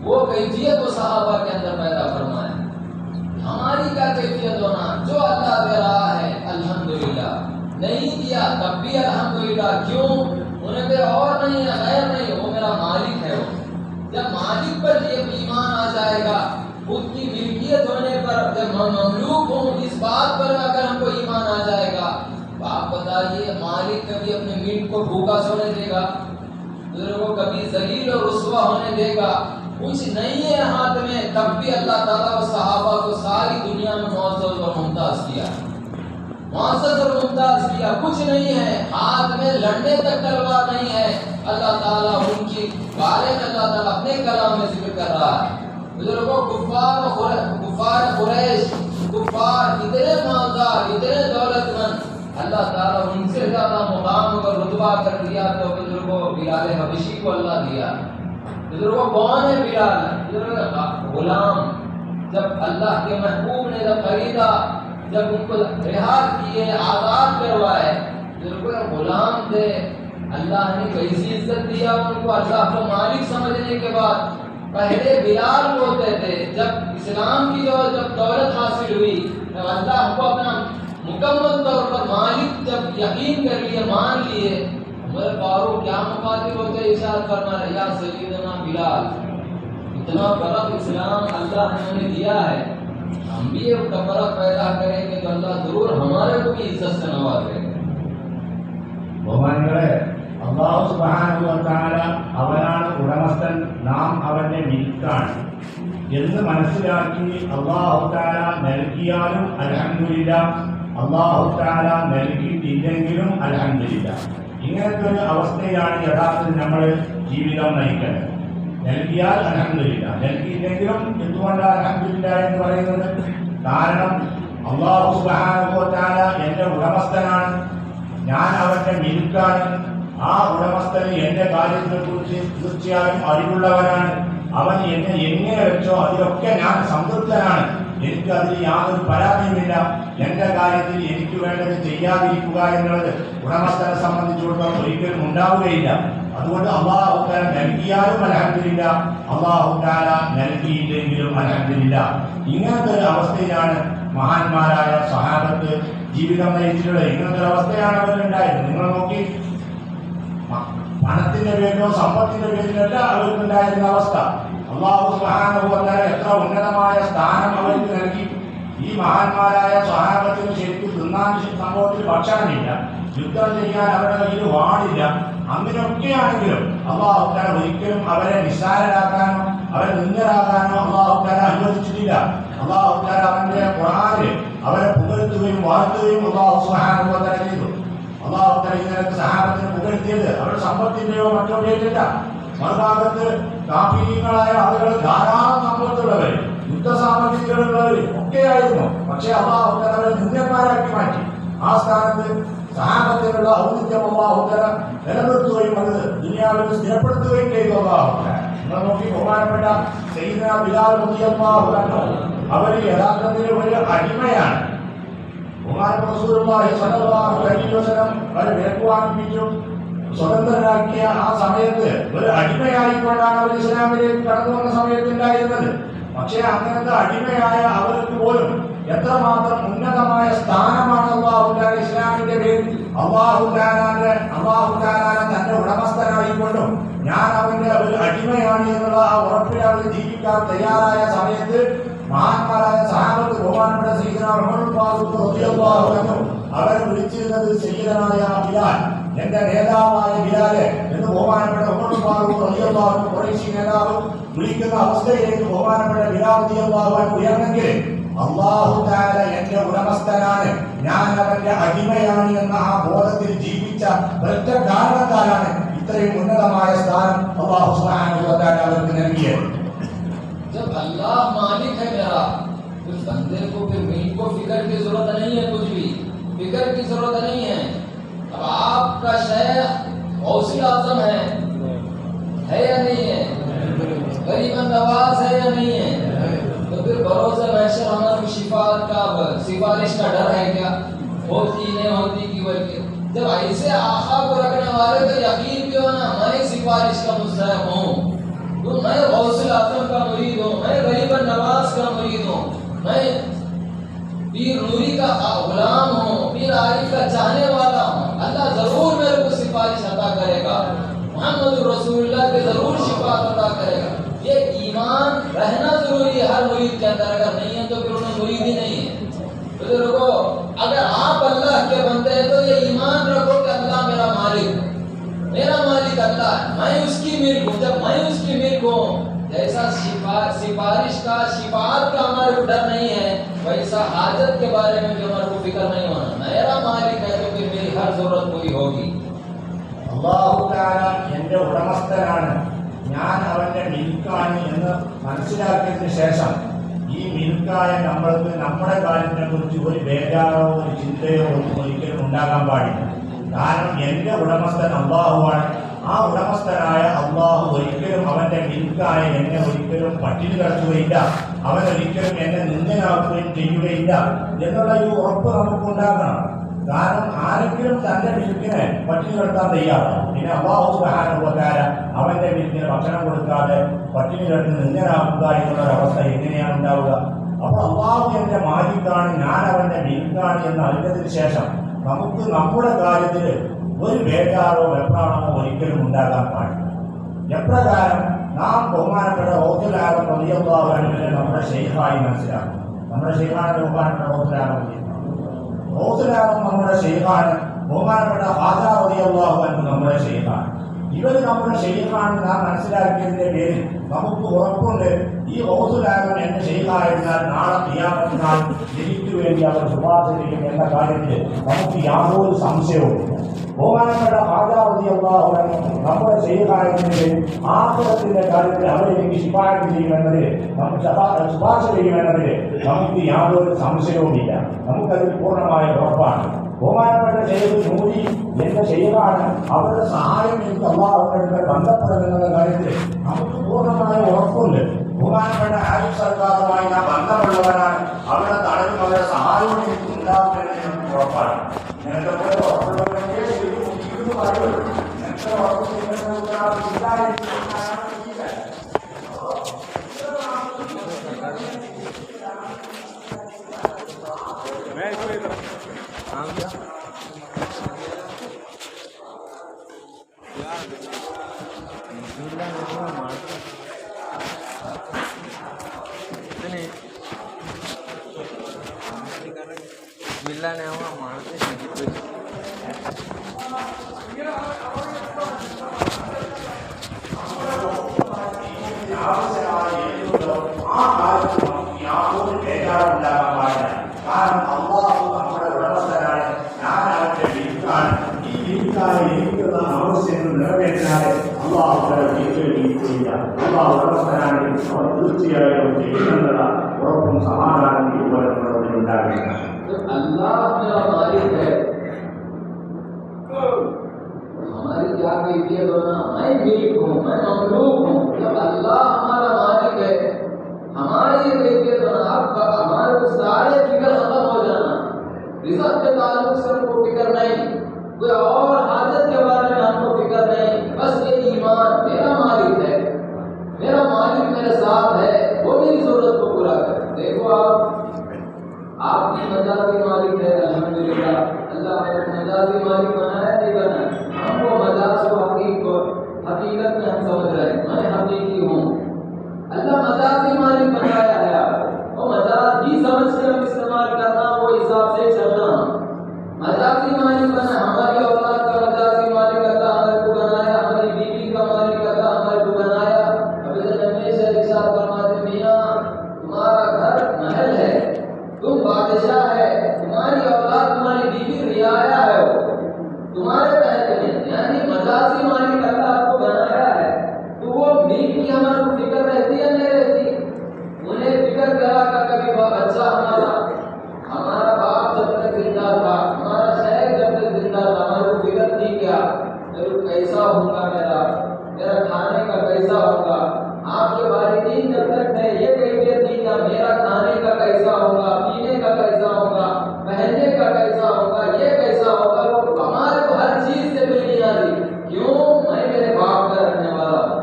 वो कैफियत वो सहाबा के अंदर पैदा फरमाए। हमारी क्या कैफियत होना? जो अल्लाह दे रहा है अल्हम्दुलिल्लाह, नहीं दिया तब भी अल्हम्दुलिल्लाह। क्यों? उन्हें पे और नहीं है, गैर नहीं, वो मेरा मालिक है। वो जब मालिक पर ये ईमान आ जाएगा, खुद की मिल्कियत होने पर, जब हम ममलूक हों इस बात पर अगर हमको ईमान आ जाएगा, को भूखा सोने देगा, बुजुर्गों को कभी जलील और रुस्वा होने देगा, कुछ नहीं है हाथ में, तब भी अल्लाह ताला और सहाबा को सारी दुनिया में मुअज़्ज़ज़ और मुमताज किया, मुअज़्ज़ज़ और मुमताज किया। कुछ नहीं है हाथ में, लड़ने तक तलवार नहीं है। अल्लाह ताला उनके बारे में अल्लाह ताला अपने कलाम में जिक्र कर रहा है। बुजुर्गों, कुफ़ार कुरैश, कुफ़ार इतने मालदार, इतने दौलतमंद, अल्लाह ताला उनसे ज़्यादा मुकाम और रुतबा कर दिया तो बुजुर्गों बिलाल हबशी को अल्लाह दिया। बुजुर्गों, कौन है बिलाल? बुजुर्गों, गुलाम। जब अल्लाह के महबूब ने जब खरीदा, जब उनको रिहा किए, आज़ाद करवाए, बुजुर्गों गुलाम थे, अल्लाह ने कैसी इज्जत दिया उनको। अल्लाह को मालिक समझने के बाद पहले बिलाल बोलते थे, जब इस्लाम की जब दौलत हासिल हुई, जब अल्लाह को अपना मुकम्मल तौर पर मालिक जब यकीन कर लिए, मान लिए, उमर फारूक क्या मुखातिब होते इरशाद फरमा रहे, या सय्यदना बिलाल, इतना बड़ा इस्लाम अल्लाह ने हमें दिया है, हम भी एक फर्क पैदा करेंगे तो अल्लाह जरूर हमारे को भी इज्जत से नवाजेगा। ബഹുമാനികളെ, അല്ലാഹു സുബ്ഹാനഹു വ തആല അവനാണ് ഉടമസ്ഥൻ, നാം അവന്റെ മിൽക്കാണ് എന്ന് മനസ്സിലാക്കി അല്ലാഹു തആല നൽകിയാലും അൽഹംദുലില്ലാഹ്, അല്ലാഹു തആല നൽകിയിട്ടില്ലെങ്കിലും അൽഹംദുലില്ലാഹ്. ഇങ്ങനത്തെ ഒരു അവസ്ഥയാണ് യഥാർത്ഥത്തിൽ നമ്മൾ ജീവിതം നയിക്കേണ്ടത്. നൽകിയാൽ അൽഹംദുലില്ലാഹ്, നൽകിയില്ലെങ്കിലും എന്തുകൊണ്ടാണ് അൽഹംദുലില്ലാഹ് എന്ന് പറയുന്നത്? കാരണം അല്ലാഹു സുബ്ഹാനഹു വ തആല എന്റെ ഉടമസ്ഥനാണ്, ഞാൻ അവന്റെ മിൽക്കാണ്. ആ ഉടമസ്ഥന് എന്റെ കാര്യത്തെ കുറിച്ച് തീർച്ചയായും അറിവുള്ളവനാണ്. അവൻ എന്നെ എങ്ങനെ വെച്ചോ അതിലൊക്കെ ഞാൻ സംതൃപ്തനാണ്. എനിക്ക് അതിൽ യാതൊരു പരാതിയുമില്ല. എന്റെ കാര്യത്തിൽ എനിക്ക് വേണ്ടത് ചെയ്യാതിരിക്കുക എന്നുള്ളത് ഉടമസ്ഥനെ സംബന്ധിച്ചിടത്തോളം ഒരിക്കലും ഉണ്ടാവുകയില്ല. അതുകൊണ്ട് അല്ലാഹു തആല നൽകിയാലും അൽഹംദുലില്ലാഹ്, അല്ലാഹു തആല നൽകിയില്ലെങ്കിലും അൽഹംദുലില്ലാഹ്. ഇങ്ങനത്തെ ഒരു അവസ്ഥയിലാണ് മഹാന്മാരായ സ്വഹാബത്ത് ജീവിതം നയിച്ചിട്ടുള്ളത്. ഇങ്ങനത്തെ ഒരു അവസ്ഥയാണ് അവരുണ്ടായത്. നിങ്ങൾ നോക്കി, പണത്തിന്റെ പേരിലോ സമ്പത്തിന്റെ പേരിലല്ല അവർക്കുണ്ടായിരുന്ന അവസ്ഥ. അല്ലാഹു സുബ്ഹാനഹു വ തആല എത്ര ഉന്നതമായ സ്ഥാനം അവർക്ക് നൽകി. ഈ മഹാന്മാരായ സ്വഹാബത്തിന് ശരിക്കും തിന്നാൻ സംഭവത്തിൽ ഭക്ഷണമില്ല, യുദ്ധം ചെയ്യാൻ അവരുടെ കയ്യിൽ വാടില്ല. അങ്ങനെയൊക്കെയാണെങ്കിലും അല്ലാഹു തആല ഒരിക്കലും അവരെ നിസ്സാരരാക്കാനോ അവരെ നിന്ദരാകാനോ അല്ലാഹു തആല അനുവദിച്ചിട്ടില്ല. അല്ലാഹു തആല അവന്റെ ഖുർആനിൽ അവരെ പുകഴ്ത്തുകയും വാഴ്ത്തുകയും അല്ലാഹു സുബ്ഹാനഹു വ തആല ചെയ്തു. അല്ലാഹു തആല ഇതിനകത്ത് സഹാബത്തിനെ പുകഴ്ത്തിയത് അവരുടെ സമ്പത്തിന്റെയോ മറ്റോ പേരില്ല. മറുഭാഗത്ത് കാഫിരീങ്ങളായ ആളുകൾ ധാരാളം സമ്പത്തുള്ളവർ, യുദ്ധസാമഗ്രികളുള്ളവർ ഒക്കെയായിരുന്നു. പക്ഷേ അല്ലാഹു തആല അവരെ നിന്ദ്യന്മാരാക്കി മാറ്റി. ആ സ്ഥാനത്ത് സഹാബത്തിനുള്ള ഔന്നിത്യം അല്ലാഹു തആല നിലനിർത്തുകയും അത് ദുനിയാവിൽ സ്ഥിരപ്പെടുത്തുകയും ചെയ്തു. അല്ലാഹു തആല നിങ്ങൾ നോക്കി, ബഹുമാനപ്പെട്ട സയ്യിദുനാ ബിലാൽ റളിയല്ലാഹു അൻഹു അവർ യഥാർത്ഥത്തിൽ ഒരു അടിമയാണ്. ബഹുമാനപ്പെട്ട റസൂലുള്ളാഹി സ്വല്ലല്ലാഹു അലൈഹി വസല്ലം അവരെ വിലക്കുവാങ്ങിപ്പിച്ചു, സ്വതന്ത്രരാക്കിയ ആ സമയത്ത് ഒരു അടിമയായിക്കൊണ്ടാണ് അവർ ഇസ്ലാമിലേക്ക് കടന്നു വന്ന സമയത്തുണ്ടായിരുന്നത്. പക്ഷേ അങ്ങനത്തെ അടിമയായ അവർക്ക് പോലും എത്രമാത്രം ഉന്നതമായ സ്ഥാനമാണ് അല്ലാഹു തആല ഇസ്ലാമിന്റെ പേരിൽ അല്ലാഹു തആല തന്റെ ഉടമസ്ഥനായിക്കൊണ്ടും ഞാൻ അവന്റെ ഒരു അടിമയാണ് എന്നുള്ള ആ ഉറപ്പിൽ അവർ ജീവിക്കാൻ തയ്യാറായ സമയത്ത് മഹാന്മാരായ സഹാബത്ത് ബഹുമാനപ്പെട്ട സയ്യിദുനാ ഉമർ ഫാറൂഖ് റളിയല്ലാഹു അൻഹു അവരെ വിളിച്ചിരുന്നത് സയ്യിദനായ ബിലാൽ, എന്റെ നേതാവായ ബിലാലെ എന്ന് ബഹുമാനപ്പെട്ട ഉമർ ഫാറൂഖ് റളിയല്ലാഹു അൻഹു ഖുറൈശി നേതാവ് വിളിക്കുന്ന അവസ്ഥയിലേക്ക് ബഹുമാനപ്പെട്ട ബിലാൽ റളിയല്ലാഹു അൻഹു ഉയർന്നെങ്കിൽ അല്ലാഹു തആല എന്റെ ഉടമസ്ഥനാണ്, ഞാൻ അവന്റെ അടിമയാണ് എന്ന ആ ബോധത്തിൽ ജീവിച്ച ഒറ്റ കാരണത്താലാണ് ഇത്രയും ഉന്നതമായ സ്ഥാനം അല്ലാഹു സുബ്ഹാനഹു വ തആല അവർക്ക് നൽകിയത്. जब अल्लाह मालिक है मेरा, फिर बंदे को फिर को फिक्र की जरूरत नहीं है, कुछ भी फिक्र की जरूरत नहीं है। अब आपका शेख गौसी आजम है या नहीं है? गरीबन नवाज है या नहीं है? तो फिर भरोसा महशर हमारी शिफात का सिफारिश का डर है क्या? होती नहीं होती की वजह। जब ऐसे आखा को रखने वाले तो यकीन भी हो ना, मैं सिफारिश का मुस्तहक हूँ, तो मैं गौसुल आजम का मुरीद हूँ, मैं गरीबन नवाज का मुरीद हूँ, मैं पीर नूरी का गुलाम हूँ, पीर आरिफ का चाहने वाला हूँ, अल्लाह जरूर मेरे को सिफारिश अता करेगा, मोहम्मद रसूलुल्लाह के जरूर शिफात अता करेगा। ये ईमान रहना जरूरी है हर मुरीद के अंदर। अगर नहीं है तो फिर उन्हें मुरीद ही नहीं है। बुजुर्गों, अगर आप अल्लाह के बंदे हैं तो ये ईमान रखो कि अल्लाह मेरा मालिक, मेरा मालिक अल्लाह है, मैं उसकी मिल्क हूँ। जब मैं उसकी मिल्क हूँ, जैसा सिफारिश का शिफात का हमारे को डर नहीं है, वैसा हाजत के बारे में भी हमारे को फिक्र नहीं होना। मेरा मालिक है तो फिर मेरी हर जरूरत पूरी होगी। അല്ലാഹു തആല എൻ്റെ ഉടമസ്ഥനാണ്, ഞാൻ അവൻ്റെ മിൽക്കാണ് എന്ന് മനസ്സിലാക്കിയതിന് ശേഷം ഈ മിൽക്കായ നമ്മൾക്ക് നമ്മുടെ കാര്യത്തിനെ കുറിച്ച് ഒരു ബേജാറോ ഒരു ചിന്തയോ ഒന്നും ഒരിക്കലും ഉണ്ടാകാൻ പാടില്ല. കാരണം എൻ്റെ ഉടമസ്ഥൻ അള്ളാഹുവാണ്. ആ ഉടമസ്ഥനായ അള്ളാഹു ഒരിക്കലും അവൻ്റെ മിൽക്കായ എന്നെ ഒരിക്കലും പട്ടിണി കിടത്തുകയില്ല, അവൻ ഒരിക്കലും എന്നെ നിന്ദനാക്കുകയും ചെയ്യുകയില്ല എന്നുള്ള ഈ ഉറപ്പ് നമുക്കുണ്ടാകണം. കാരണം ആരെങ്കിലും തൻ്റെ മിൽക്കിനെ പട്ടിണി കിടത്താൻ തയ്യാറാണ്, പിന്നെ അല്ലാഹു സുബ്ഹാനഹു വ തആല അവൻ്റെ മിൽക്കിന് ഭക്ഷണം കൊടുക്കാതെ പട്ടിണി കിടന്ന് നിന്ദനാക്കുക എന്നുള്ളൊരവസ്ഥ എങ്ങനെയാണ് ഉണ്ടാവുക? അപ്പോൾ അല്ലാഹു എൻ്റെ മാലിക്കാണ്, ഞാൻ അവൻ്റെ മിൽക്കാണ് എന്ന് അറിഞ്ഞതിന് ശേഷം നമുക്ക് നമ്മുടെ കാര്യത്തിൽ ഒരു ബേജാറോ വെപ്രാണമോ ഒരിക്കലും ഉണ്ടാകാൻ പാടില്ല. എപ്രകാരം നാം ബഹുമാനപ്പെട്ട ഔദുൽ ആലം റളിയല്ലാഹു അൻഹുവിനെ നമ്മുടെ ശൈഖായി മനസ്സിലാക്കും. നമ്മുടെ ശൈഖാണ് ബഹുമാനപ്പെട്ട ഔദുൽ ആലം നമ്മുടെ ശൈഖാണ്, ബഹുമാനപ്പെട്ട ഖാജ റളിയല്ലാഹു അൻഹു നമ്മുടെ ശൈഖാണ്. ഇവർ നമ്മുടെ ശൈഖാണ് നാം മനസ്സിലാക്കിയതിന്റെ പേരിൽ നമുക്ക് ഉറപ്പുണ്ട്, ഈ ഔദുൽ ആലം എന്റെ ശൈഖായിരുന്നാൽ നാളെ ഖിയാമത്ത് നാൾ എനിക്ക് വേണ്ടി അവർ ശുപാർശ ചെയ്യും എന്ന കാര്യത്തിൽ നമുക്ക് യാതൊരു സംശയവുമില്ല. ബഹുമാനപ്പെട്ട ഖാജ റളിയല്ലാഹു അൻഹു നമ്മുടെ ശൈഖായതിന്റെ ആഖിറത്തിന്റെ കാര്യത്തിൽ അവരെനിക്ക് ശിഫാഅത്ത് ചെയ്യുമെന്നതിൽ ശുപാർശ ചെയ്യുമെന്നതിൽ നമുക്ക് യാതൊരു സംശയവുമില്ല. നമുക്കതിൽ പൂർണ്ണമായ ഉറപ്പാണ്. ബഹുമാനപ്പെട്ട ശൈഖ് നൂരി എന്റെ ശൈഖാണ്, അവരുടെ സഹായം എനിക്ക് അല്ലാഹുവിന്റെ ബന്ധപ്പെടുമെന്നുള്ള കാര്യത്തിൽ നമുക്ക് പൂർണ്ണമായ ഉറപ്പുണ്ട്. ബഹുമാനപ്പെട്ട ആരിഫ് സർക്കാരുമായി ഞാൻ ബന്ധമുള്ളവരാണ്, അവരുടെ തടവും അവരുടെ സഹായവും എനിക്ക് ഉണ്ടാകുമെന്ന് നമുക്ക് ഉറപ്പാണ്. ഞങ്ങൾക്ക് ഉറപ്പുള്ളവരെ મિલ્લાને આવા માણસે કીધું ആ കാലത്ത് നമുക്ക് യാതൊരു ബേജാറും ഉണ്ടാകാൻ പാടില്ല. കാരണം അല്ലാഹു നമ്മുടെ ഉടമസ്ഥനാണ്, ഞാൻ അവന്റെ മിൽക്കാണ്. ഈ മിൽക്കായ എനിക്കുള്ള ആവശ്യങ്ങൾ നിറവേറ്റാതെ അല്ലാഹു ചെയ്യില്ല. അല്ലാഹു ഉടമസ്ഥനാണെങ്കിൽ അവർ തീർച്ചയായും ചെയ്യുമെന്നുള്ള ഉറപ്പും സമാധാനം ഇതുപോലെ നമ്മുടെ ഉണ്ടാകില്ല. अल्लाह मेरा मालिक है, हमारी क्या कैफियत होना, मैं मिल्क हूँ, मैं ममलूक हूँ। जब अल्लाह हमारा मालिक है, हमारी कैफियत होना, अब हमारे को सारे फिक्र खत्म हो जाना, रिज़्क़ के ताल्लुक से हमको फिक्र नहीं, कोई और हाजत के बारे में हमको फिक्र नहीं, बस ये ईमान मेरा मालिक है, मेरा मालिक मेरे साथ है, वो मेरी जरूरत को पूरा करे। देखो आपकी मजाजी मालिक है, अल्हम्दुलिल्लाह अल्लाह ने मजाजी मालिक बनाया नहीं बनाया, हमको मजाज को हकीकत में हम समझ रहे हैं, मैं हकीकी हूँ। अल्लाह मजाजी मालिक बनाया है आपको, वो मजाज ही समझ के हम इस्तेमाल करना, वो हिसाब से चलना। मजाजी मालिक बना, हमारी औलाद का मजाजी मालिक अल्लाह हमारे को बनाया, हमारी बीवी का मालिक अल्लाह हमारे को बनाया। अभी हमेशा इरशाद फरमाते, मियां तुम्हारा घर महल है, तुम बादशाह है, तुम्हारी औलाद तुम्हारी बीवी रियाया है, तुम्हारे तहत में, यानी मजाजी मालिक अल्लाह आपको बनाया है। तो वो मिल्क की हमारे को फिक्र रहती है नहीं रहती? उन्हें फिक्र करा का कभी बच्चा हमारा बाप जब तक जिंदा था, हमारा शेख जब तक जिंदा था, हमारे को फिक्र थी क्या कैसा होगा मेरा खाने का कैसा होगा? आपके वालिदैन जब तक थे ये कैफियत थी क्या मेरा खाने का कैसा होगा, पीने का कैसा होगा, पहनने का कैसा होगा, ये कैसा होगा? वो हमारे को हर चीज से बेनियाजी। क्यों? मैं मेरे बाप का रखने वाला हूँ,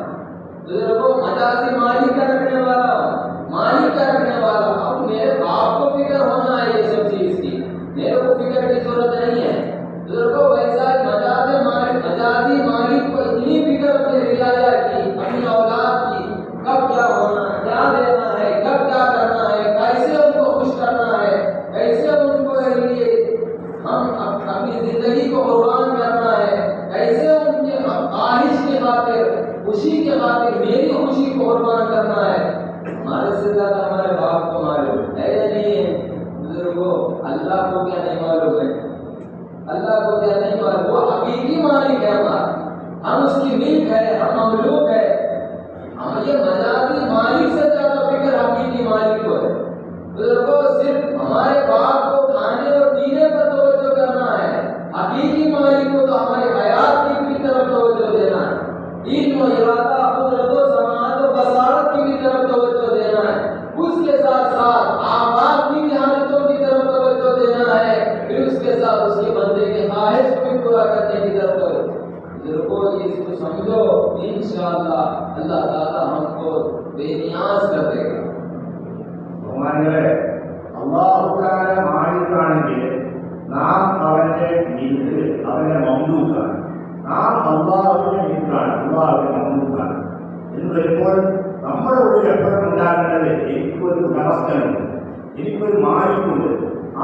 बुजुर्गों मजाजी मालिक का रखने वाला हूँ, मालिक का रखने वाला हूँ। अब मेरे बाप को फिक्र होना है ये सब चीज की, मेरे को फिक्र की जरूरत नहीं है। बुजुर्गों वैसा मजाजी मालिक को इतनी फिक्र अपनी रियाया की, अपनी औलाद की, कब क्या होना, क्या देना है, कब क्या करना है, कैसे उनको खुश करना है, कैसे कुर्बान करना है। हमारे से ज्यादा हमारे बाप को मालूम है या नहीं है? बुजुर्गों, अल्लाह को क्या नहीं मालूम है? अल्लाह को क्या नहीं मालूम? वो हकीकी मालिक है हमारा, हम उसकी मिल्क है, हम ममलूक है। हम ये मजाजी मालिक से ज्यादा फिक्र हकीकी मालिक को है। बुजुर्गों, सिर्फ हमारे बाप को खाने और पीने पर तवज्जो करना है, हकीकी मालिक को तो हमारे हयात की तरफ तवज्जो देना है। इल्म और इरादा, कुदरत और समाअत और बसारत की तरफ तवज्जो देना है। उसके साथ साथ आबाद की हालतों की तरफ तवज्जो देना है। फिर उसके साथ उसके बंदे की ख्वाहिश को भी पूरा करने की तरफ बुजुर्गों, इसको समझो, इंशाअल्लाह अल्लाह ताला हमको बेनियाज कर देगा। ബഹുമാനികളെ, അല്ലാഹുവിനെ മാനിക്കുകയാണെങ്കിൽ നാം അവന്റെ മിൽക്ക്, അവന്റെ മംലൂക്കാണ്. നാം അല്ലാഹുവിന്റെ മിൽക്കാണ്, അല്ലാഹുവിന്റെ മംലൂക്കാണ് എന്ന് വരുമ്പോൾ നമ്മുടെ ഉള്ളിൽ എപ്പോഴും ഉണ്ടാകേണ്ടത് എനിക്കൊരു ഉടമസ്ഥനുണ്ട്, എനിക്കൊരു മാലിക്കുണ്ട്.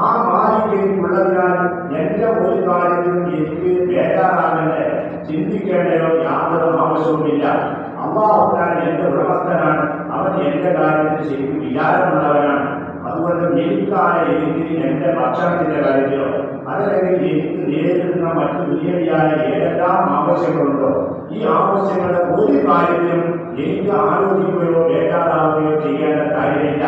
ആ മാലിക്ക് എനിക്കുള്ളതിനാൽ എന്റെ ഒരു കാര്യത്തിലും എനിക്ക് ബേജാറാകേണ്ട, ചിന്തിക്കേണ്ടയോ യാതൊരു ആവശ്യവുമില്ല. അല്ലാഹുവിനാണ് എന്റെ ഉടമസ്ഥനാണ്, അവൻ എന്റെ കാര്യത്തിൽ ശരിക്കും വിചാരമുള്ളവനാണ്. അതുകൊണ്ട് എനിക്കായ എനിക്ക് എന്റെ ഭക്ഷണത്തിന്റെ കാര്യത്തിലോ അതല്ലെങ്കിൽ എനിക്ക് നേരിടുന്ന മറ്റു ദുനിയവിയായ ഏതെല്ലാം ആവശ്യങ്ങളുണ്ടോ ഈ ആവശ്യങ്ങളുടെ ഒരു കാര്യത്തിലും എനിക്ക് ആലോചിക്കുകയോ ബേജാറാവുകയോ ചെയ്യേണ്ട കാര്യമില്ല.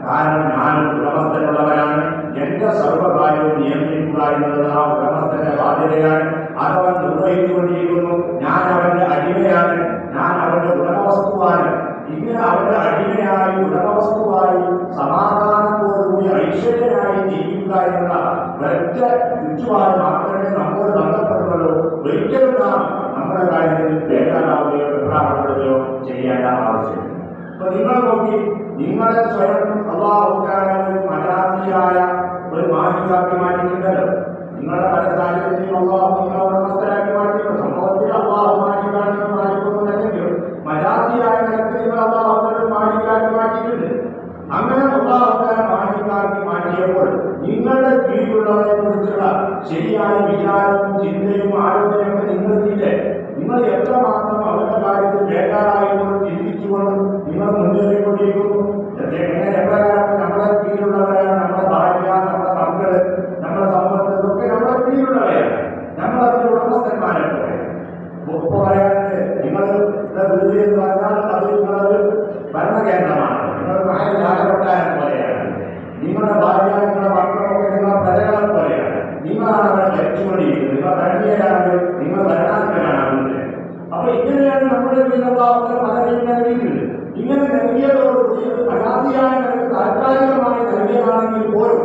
കാരണം ഞാൻ ഉടമസ്ഥനുള്ളവരാണ്. എന്റെ സർവ്വകാര്യവും നിയന്ത്രിക്കുക എന്നുള്ളത് ആ ഉടമസ്ഥന്റെ ബാധ്യതയാണ്. അതവൻ നിർവഹിച്ചുകൊണ്ടിരിക്കുന്നു. ഞാൻ അവന്റെ അടിമയാണ്, ഞാൻ അവന്റെ ഉടമവസ്തുവാണ്. ഇങ്ങനെ അവന്റെ അടിമയായി ഉടമവസ്തുവായി സമാധാനത്തോടുകൂടി ഐശ്വര്യനായി ജീവിക്കുക എന്നുള്ള ഒരൊറ്റ ചുറ്റുപാട് മാത്രമേ നമ്മോട് ബന്ധപ്പെടുന്നുള്ളൂ. ഒരിക്കലും നാം നമ്മുടെ കാര്യത്തിൽ ബേജാറാവുകയോ വെപ്രാളപ്പെടുകയോ ചെയ്യേണ്ട ആവശ്യം. അപ്പൊ നിങ്ങൾ നോക്കി, നിങ്ങളെ സ്വയം അല്ലാഹുവിനെ ഒരു മജാസിയായ ഒരു മാലിക്കാക്കി മാറ്റിയിട്ടുണ്ടല്ലോ. നിങ്ങളുടെ പല സാഹചര്യത്തിലും അല്ലാഹു നിങ്ങളെ ഉടമസ്ഥരാക്കി മാറ്റിയിട്ടുണ്ട്. സംഭവത്തിൽ അല്ലാഹു മാലിക്കാണെന്ന് മാറ്റിക്കൊന്നുണ്ടെങ്കിലും മജാസിയായ നിലത്തിൽ നിങ്ങൾ അല്ലാഹുവിനെ മാലിക്കാക്കി മാറ്റിയിട്ടുണ്ട്. അങ്ങനെ അല്ലാഹുവിനെ മാലിക്കാക്കി മാറ്റിയപ്പോൾ നിങ്ങളുടെ കീഴിലുള്ളവരെ കുറിച്ചുള്ള ശരിയായ വിചാരവും ചിന്തയും ആലോചനയൊക്കെ നിങ്ങൾക്കില്ലേ? നിങ്ങൾ എത്രമാത്രം അവരുടെ കാര്യത്തിൽ ബേജാറായിക്കൊണ്ടും ചിന്തിച്ചുകൊണ്ടും നിങ്ങൾ മുന്നേറിക്കൊണ്ടിരിക്കുന്നു. എപ്രകാരം നമ്മുടെ കീഴിലുള്ളവരാണ് നമ്മുടെ ഭാര്യ, നമ്മുടെ മക്കള്, നമ്മുടെ സമ്പത്ത്, ഇതൊക്കെ നമ്മുടെ കീഴിലുള്ളവരാണ്. നമ്മളതിന്റെ ഉടമസ്ഥന്മാരെ പോലെ ഒപ്പ് പറയാനുണ്ട്. നിങ്ങളുടെ വീട് എന്ന് പറഞ്ഞാൽ അത് നിങ്ങളൊരു ഭരണകേന്ദ്രമാണ്, നിങ്ങൾ രാജകൊട്ടാരം പോലെയാണ്. നിങ്ങളുടെ ഭാര്യ, നിങ്ങളുടെ മക്കളൊക്കെ നിങ്ങളുടെ പ്രജകളെ പോലെയാണ്. നിങ്ങളാണ് അവരെ ഭരിച്ചുകൊണ്ടിരിക്കുന്നത്. നിങ്ങൾ ഭരണീയരാണെങ്കിൽ നിങ്ങൾ ഭരണാധിപനാകുന്നത്. അപ്പൊ ഇങ്ങനെയാണ് നമ്മുടെ വീടുള്ളവർക്ക് പലരെയും നൽകിയിട്ടുണ്ട്. ഇങ്ങനെ നൽകിയതോടുകൂടി അനാദിയായ താൽക്കാലികമായി നൽകിയതാണെങ്കിൽ പോലും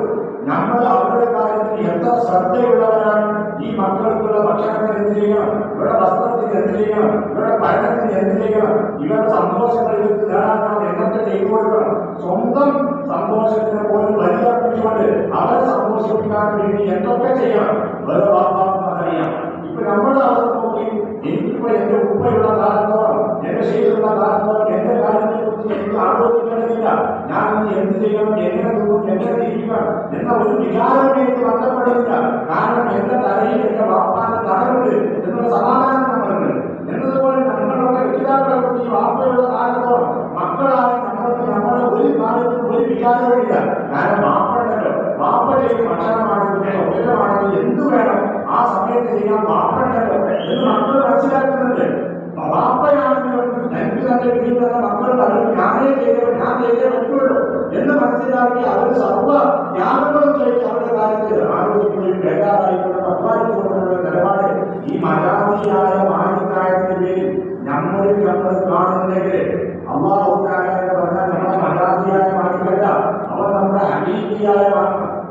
നമ്മൾ അവരുടെ കാര്യത്തിൽ എത്ര ശ്രദ്ധയുള്ളവരാണ്. ഈ മക്കൾക്കുള്ള ഭക്ഷണത്തിന് എന്ത് ചെയ്യണം, ഇവരുടെ വസ്ത്രത്തിന് എന്ത് ചെയ്യണം, ഇവരുടെ പഠനത്തിന് എന്ത് ചെയ്യണം, ഇവരുടെ സന്തോഷങ്ങൾ ഇവർക്ക് നേടാൻ നാം എന്തൊക്കെ ചെയ്തു കൊടുക്കണം. സ്വന്തം സന്തോഷത്തിന് പോലും വലിയർപ്പിച്ചുകൊണ്ട് അവരെ സന്തോഷിപ്പിക്കാൻ വേണ്ടി എന്തൊക്കെ ചെയ്യണം ഓരോ വാപ്പാക്കും അറിയാം. ഇപ്പൊ നമ്മുടെ അവസ്ഥ നോക്കി, എനിക്കിപ്പോ എന്റെ ഉപ്പയുള്ള കാലത്തോളം, എന്റെ ശേഷിയുള്ള കാലത്തോളം എന്റെ കാര്യത്തെ കുറിച്ച് എനിക്ക് ആലോചിക്കേണ്ടതില്ല. ഞാൻ ഇനി എന്ത് ചെയ്യണം, എങ്ങനെ തോന്നും, എങ്ങനെ ജീവിക്കണം എന്ന ഒരു വിചാരം എനിക്ക് ബന്ധപ്പെടുന്നില്ല. കാരണം എന്റെ തലയിൽ എന്റെ വാപ്പാന്റെ തലമുണ്ട് എന്നുള്ള സമാധാനം നമ്മളുണ്ട്. എന്നതുപോലെ നമ്മളൊക്കെ രക്ഷിതാക്കളെ കുറിച്ച് ഈ വാപ്പയുള്ള കാലത്തോളം മക്കളായ നമ്മൾക്ക് നമ്മുടെ ഒരു കാര്യത്തിൽ ഒരു വിചാരമില്ല. കാരണം വാപ്പണ്ടല്ലോ, വാപ്പയുടെ ഭക്ഷണമാണെങ്കിൽ സൗകര്യമാണെങ്കിൽ എന്തു വേണം ആ സമയത്ത് ചെയ്യാൻ വാപ്പണ്ടല്ലോ എന്ന് മക്കൾ മനസ്സിലാക്കുന്നുണ്ട്. വാപ്പയാണെങ്കിലും എനിക്ക് തന്നെ വീട്ടിൽ തന്നെ മക്കളുടെ അവർക്ക് ഞാനേ ചെയ്തേ പറ്റുള്ളൂ എന്ന് മനസ്സിലാക്കി അവർ സർവ്വ ത്യാഗങ്ങളും ചെയ്ത് അവരുടെ കാര്യത്തിൽ ആലോചിക്കുകയും ബേജാറായിക്കൊണ്ട് അധ്വാനിച്ചുകൊണ്ടുള്ള നിലപാട് ഈ മജാസിയായ മാലിക്കായതിന്റെ പേരിൽ നമ്മൾ കാണുന്നുണ്ടെങ്കിൽ അല്ലാഹുവിനെ പറഞ്ഞാൽ നമ്മുടെ മജാസിയായ മാലിക്കല്ല, അവൻ നമ്മുടെ ഹഖീഖിയായ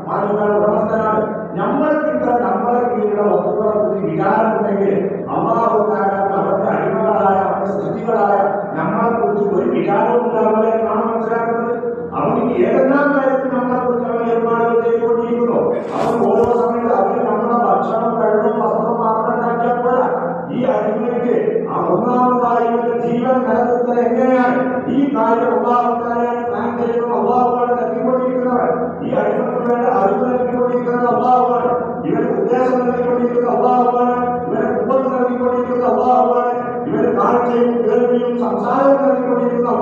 മാലിക്കായ ഉടമസ്ഥനാണ്. നമ്മൾക്കിത്ര നമ്മളെ കീഴിലുള്ള വസ്തുക്കളെ കുറിച്ച് വിചാരമുണ്ടെങ്കിൽ അല്ലാഹുവിനെ അവരുടെ അടിമകളായ അവരുടെ സൃഷ്ടികളായ നമ്മളെ കുറിച്ച് ഒരു വിചാരവും ഉണ്ടാവുക എന്നാണ് മനസ്സിലാക്കുന്നത്. അവർക്ക് ഏതെല്ലാം കാര്യത്തിൽ നമ്മളെ കുറിച്ച് അവൻ ഏർപ്പാടുകൾ ചെയ്തുകൊണ്ടിരിക്കുന്നു. അവൻ ഓരോ സമയത്ത് അവര് നമ്മുടെ ഭക്ഷണം, വെള്ളം, വസ്ത്രം മാത്രം ഉണ്ടാക്കിയാൽ പോരാ. ഈ അടിമയ്ക്ക് ഒന്നാമതായി ജീവൻ നിലനിർത്തുന്നത് എങ്ങനെയാണ്? ഈ കാര്യം അല്ലാഹുവിനെയാണ് താൻ ചെയ്യുന്നത്. അല്ലാഹുവാണ് നൽകിക്കൊണ്ടിരിക്കുന്നവർ. ഈ അടിമയ്ക്ക് വേണ്ട അറിവ് നൽകിക്കൊണ്ടിരിക്കുന്നത് അല്ലാഹുവാണ്. ഇവർക്ക് ഉദ്ദേശം നൽകിക്കൊണ്ടിരിക്കുന്നത് അല്ലാഹുവാണ്. ഇവരെ കുമ്പത്ത് നൽകിക്കൊണ്ടിരിക്കുന്നത് അല്ലാഹുവാണ്. ഇവർ കാഴ്ചയും കേൾവിയും സംസാരവും നൽകിക്കൊണ്ടിരിക്കുന്നത്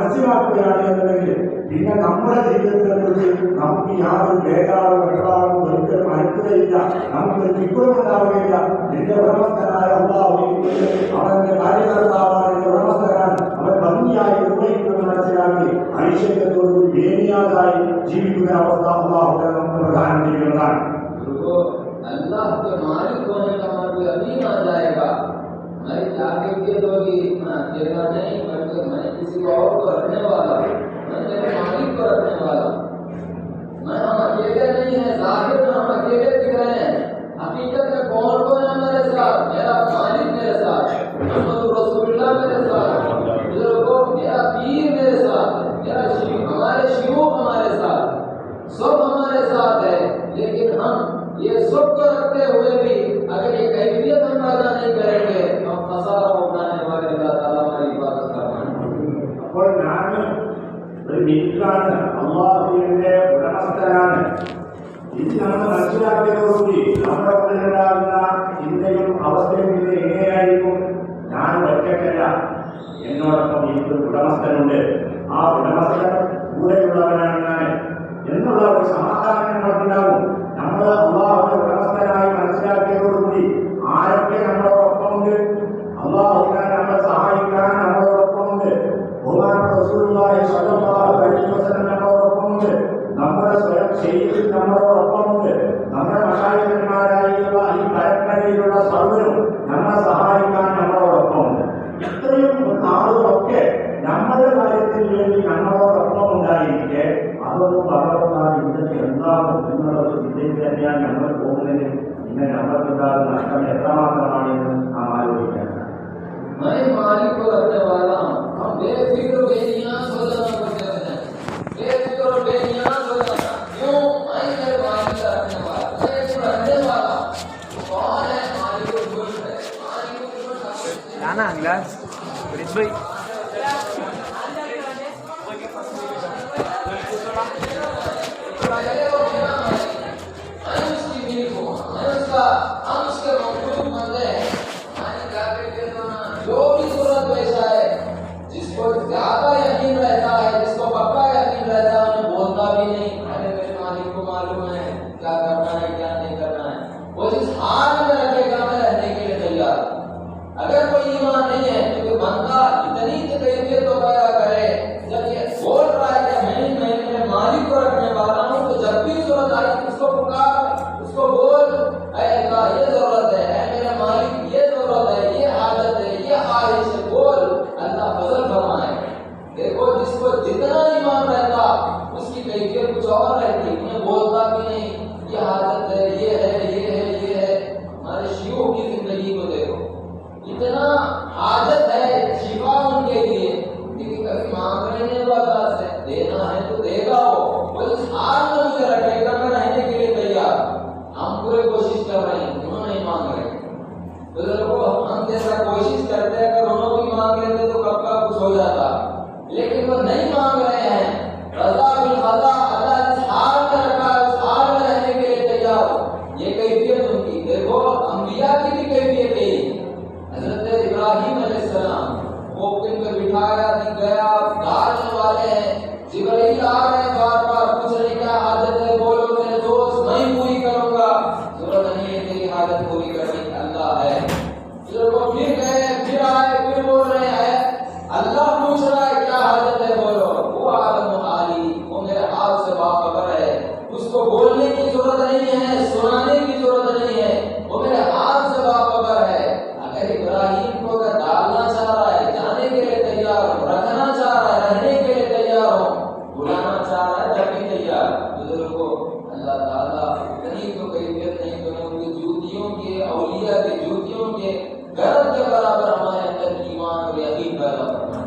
മനസ്സിലാക്കുകയാണ് എന്നുണ്ടെങ്കിൽ പിന്നെ നമ്മുടെ ജീവിതത്തെ കുറിച്ച് നമുക്ക് യാതൊരു വേദാവും വെള്ളാവും ഒരിക്കലും അടുക്കുകയില്ല, നമുക്കൊരു ചിക്കുണ്ടാവുകയില്ല. എന്റെ ഉടമസ്ഥനായ അള്ളാഹു അവന്റെ കാര്യകർത്താവാണ്, എന്റെ ഉടമസ്ഥനാണ്, അവൻ ഭംഗിയായി നിർവഹിക്കുമെന്ന് മനസ്സിലാക്കി ഐശ്വര്യത്തോടുകൂടി വേദിയാതായി ജീവിക്കുന്ന അവസ്ഥ അള്ളാഹു നമുക്ക് പ്രദാനം ചെയ്യുന്നതാണ്. अल्लाह के मालिक होने का मतलब अभी आ जाएगा, मैं जाके दे दोगी ना देगा नहीं, बल्कि मैं किसी और को रखने वाला हूँ, मैं तेरे मालिक को रखने वाला हूँ। मैं हम अकेले नहीं है, जाहिर में हम अकेले दिख रहे हैं, हकीकत में कौन कौन है मेरे साथ? मेरा मालिक मेरे साथ, मोहम्मद रसूलुल्लाह मेरे साथ, बुजुर्गों मेरा पीर मेरे साथ, मेरा हमारे शियूख हमारे साथ, सब हमारे साथ है। लेकिन हम ये सब को रखते हुए भी अगर ये कैफियत हम पैदा नहीं करेंगे तो हम खसारा उठाने वाले अल्लाह ताला हमारी इबादत करवाएंगे। അപ്പോൾ ഞാൻ ഒരു മിനിറ്റാണ്, അള്ളാഹുവിന്റെ ഉടമസ്ഥനാണ്. ഇത് നമ്മൾ മനസ്സിലാക്കിയതോടുകൂടി നമ്മുടെ ഉള്ളിലുണ്ടാകുന്ന ചിന്തയും അവസ്ഥയും ഇത് എങ്ങനെയായിരിക്കും? ഞാൻ ഒറ്റയ്ക്കല്ല, എന്നോടൊപ്പം എനിക്കൊരു ഉടമസ്ഥനുണ്ട്, ആ ഉടമസ്ഥൻ കൂടെയുള്ളവനാണ് ഞാൻ എന്നുള്ള ഒരു സമാധാനം നമ്മൾക്കുണ്ടാവും. നമ്മൾ അള്ളാഹുവിന്റെ ഉടമസ്ഥനായി മനസ്സിലാക്കിയതോടുകൂടി ആരൊക്കെ നമ്മളോടൊപ്പമുണ്ട്, അള്ളാഹുവിനെ നമ്മളെ സഹായിക്കാൻ നമ്മളോടൊപ്പമുണ്ട്, ബഹുമാനപ്പെട്ട റസൂലുള്ളാഹി സ്വല്ലല്ലാഹു അലൈഹി വസല്ലം നമ്മളോടൊപ്പമുണ്ട്, നമ്മുടെ സ്വയം ശൈലിയിൽ നമ്മളോടൊപ്പമുണ്ട്, നമ്മുടെ മശായിഖന്മാരായുള്ള ഈ പരമ്പരയിലുള്ള സർവ്വരും നമ്മളെ സഹായിക്കാൻ നമ്മളോടൊപ്പമുണ്ട്. ഇത്രയും ആളുകളൊക്കെ നമ്മുടെ കാര്യത്തിന് വേണ്ടി നമ്മളോടൊപ്പം ഉണ്ടായിരിക്കെ അതൊന്നും വളർന്നാൽ ഇതിന് എന്താകും എന്നുള്ള ഒരു ചിന്തയിൽ തന്നെയാണ് നമ്മൾ പോകുന്നത്. പിന്നെ നമ്മൾക്കുണ്ടാകുന്ന നഷ്ടം എത്രമാത്രമാണെന്ന് നാം ആലോചിക്കാൻ. मैं मालिक को रखने वाला हूँ, हम बेफिक्र बेनियाज हो जाना करते हैं, बेफिक्र बेनियाज हो जाना। क्यों? मैं मेरे मालिक का रखने वाला, मैं इसको रखने वाला। कौन है मालिक को खुश है? मालिक को खुश है ना ग्लास प्रिंस भाई ज्यादा यकीन रहता है, जिसको पक्का यकीन रहता है, उन्हें बोलता भी नहीं, अरे मेरे मालिक को मालूम है क्या करना है क्या नहीं करना है। वो जिस हाल में रखेगा मैं रहने के लिए तैयार। अगर कोई ईमान नहीं है तो बंदा इतनी कैफियत तो पैदा करे, जब ये बोल रहा है कि मैं मेरे मालिक को रखने वाला हूँ, तो जब भी जरूरत आई उसको पुकार, उसको बोल, ऐ अल्लाह ये जरूरत है, ऐ मेरा मालिक ये जरूरत है, ये हालत है, ये ख्वाहिश है, बोल, अल्लाह फजल फरमाए। देखो जिसको जितना ईमान रहता उसकी कैफियत कुछ और रहती, उन्हें बोलता भी नहीं, ये हालत है, ये है, ये है, ये है। हमारे शियों की जिंदगी को देखो, इतना हाजत है शिफा उनके लिए, लेकिन कभी मांगने नहीं वाला से देना है तो देगा वो इस हाल में मुझे रखेगा, मैं रहने के लिए तैयार। हम पूरे कोशिश कर रहे हैं, क्यों नहीं मांग रहे? तो देखो हम जैसा कोशिश करते हैं, अगर उन्होंने भी मांग लेते तो कब का कुछ हो जाता, लेकिन वो नहीं मांग रहे हैं। रज़ा बिल क़ज़ा, अल्लाह जिस हाल में रखा है उस हाल में रहने के लिए तैयार हो, ये कैफियत उनकी। देखो अंबिया की भी कैफियत है। हज़रत इब्राहीम अलैहिस्सलाम वो पे बिठाया नहीं गया, डालने वाले हैं, जिब्राइल आ रहे हैं, बार बार पूछ रहे क्या हाजत है, बोलो मेरे दोस्त मैं पूरी करूंगा। जरूरत नहीं है तेरी हाजत पूरी करने की, अल्लाह है। वो फिर गए, फिर आए, फिर बोल रहे हैं, अल्लाह पूछ रहा है क्या हाजत है, बोलो। वो आलम हाली, वो मेरे हाल से बाखबर है, उसको बोलने की जरूरत नहीं है, सुनाने की जरूरत नहीं है, वो मेरे हाल से बाखबर है। अगर इब्राहिम को अगर डालना चाह रहा है, जाने के लिए तैयार हो, रखना चाह रहा है, रहने के लिए तैयार हो, बुलाना चाह रहा है तब भी तैयार। बुजुर्गों अल्लाह ताला इतनी तो कैफियत नहीं तो उनकी जूतियों के, औलिया के जूतियों के गर्द के बराबर हमारे अंदर ईमान और यकीन पैदा करना।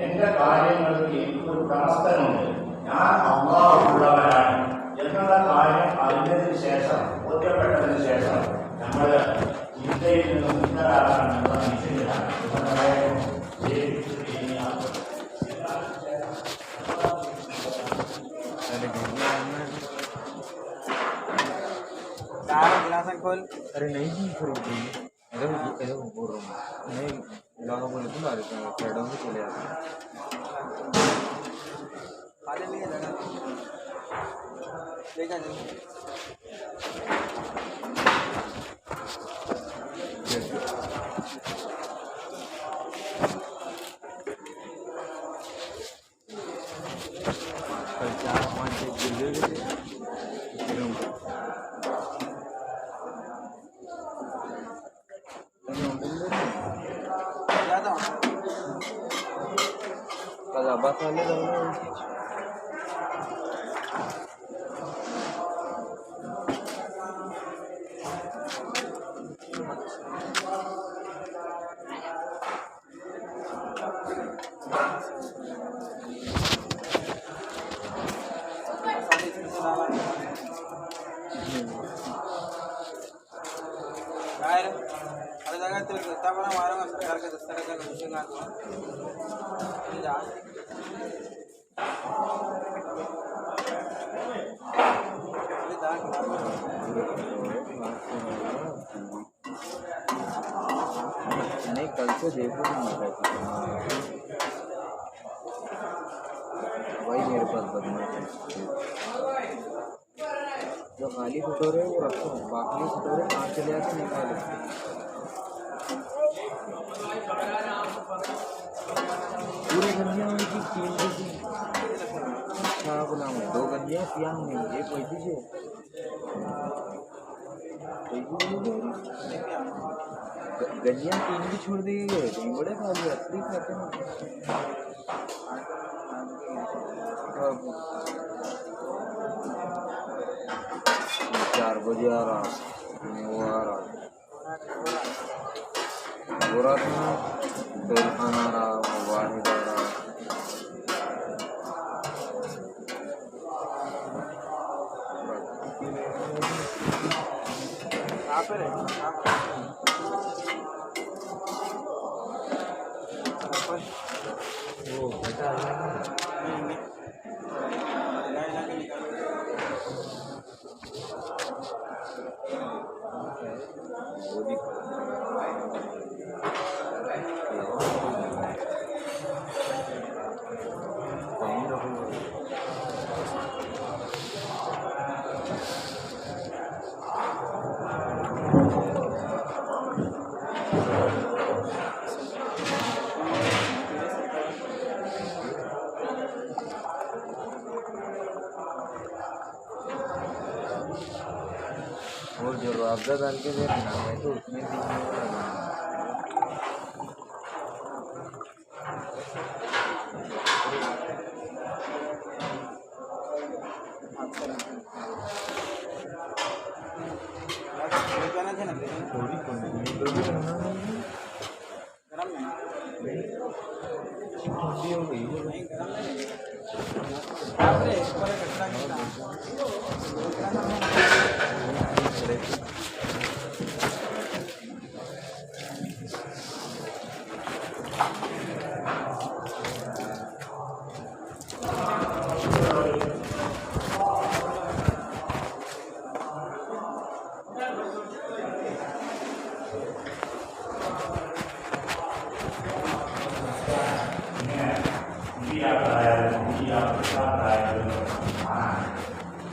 എന്റെ കാര്യങ്ങൾക്ക് എനിക്കൊരു ഉടമസ്ഥനുണ്ട്, ഞാൻ അള്ളാഹുള്ളവനാണ് എന്നുള്ള കാര്യം അറിഞ്ഞതിന് ശേഷം, ബോധ്യപ്പെട്ടതിന് ശേഷം നമ്മൾ ചിന്തയിൽ നിന്ന് മുന്നേറാനുള്ള നിശ്ചയിലാണ്. गिलास खोल। अरे नहीं जी खरीद नहीं गाँव बोले तो मारे साइडों में चले आते खाने नहीं है जगह ले जा चार पाँच ज़्यादा कजाबा साले काय रे अरे जगह तो कितना बड़ा मारूंगा सरकार के दस्तर का घुसेगा जा नहीं कल से देखो वही मेरे पास बदमाश है जो खाली कटोरे वो रखो बाकी कटोरे कहाँ चले आते निकालो पूरी गंजियाँ उनकी 3 बजे अच्छा गुलाम 2 गंजियाँ सियाह में एक वैसी से गंजियाँ 3 भी छोड़ दी गई नहीं बड़े खाली असली खाते हैं 4 बजे आ रहा वो आ रहा हो रहा था तो खान आ रहा वाहिद आ रहा कहाँ पे रहे वो बेटा वो भी कहीं रखो और जो रुआवजा डाल के दे रहा है तो उसमें भी थोड़ी कमी तो भी करना नहीं ठंडी हो गई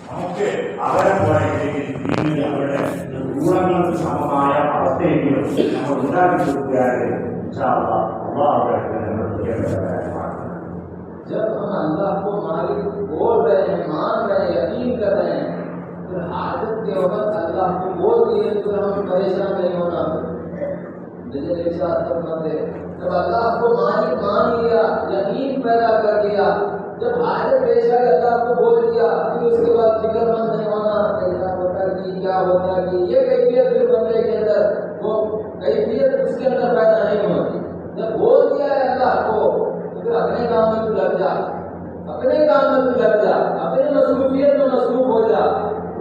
നമുക്ക് അവരെ പോലെ അവരുടെ ഗുണങ്ങൾക്ക് സമമായ അവസ്ഥയെങ്കിലും നമ്മൾ ഉണ്ടാക്കി കൊടുക്കുകയാണെങ്കിൽ जब हम अल्लाह को मालिक बोल रहे हैं, मान रहे हैं, यकीन कर रहे हैं, फिर हाजत के वक्त अल्लाह को बोल दिए तो हम परेशान नहीं होना। जब अल्लाह को मालिक मान लिया, यकीन पैदा कर लिया, जब हाजत पेश है अल्लाह को बोल दिया, फिर उसके बाद फिक्रमंद नहीं होना कैसा होता कि क्या होता कि ये कैफियत फिर बंदे के अंदर वो कैफियत उसके अंदर पैदा नहीं होती। जब बोल दिया है अल्लाह को फिर अपने काम में तू लग जा, अपने काम में तू लग जा, अपने मसरूफियत में मसरूफ हो जा,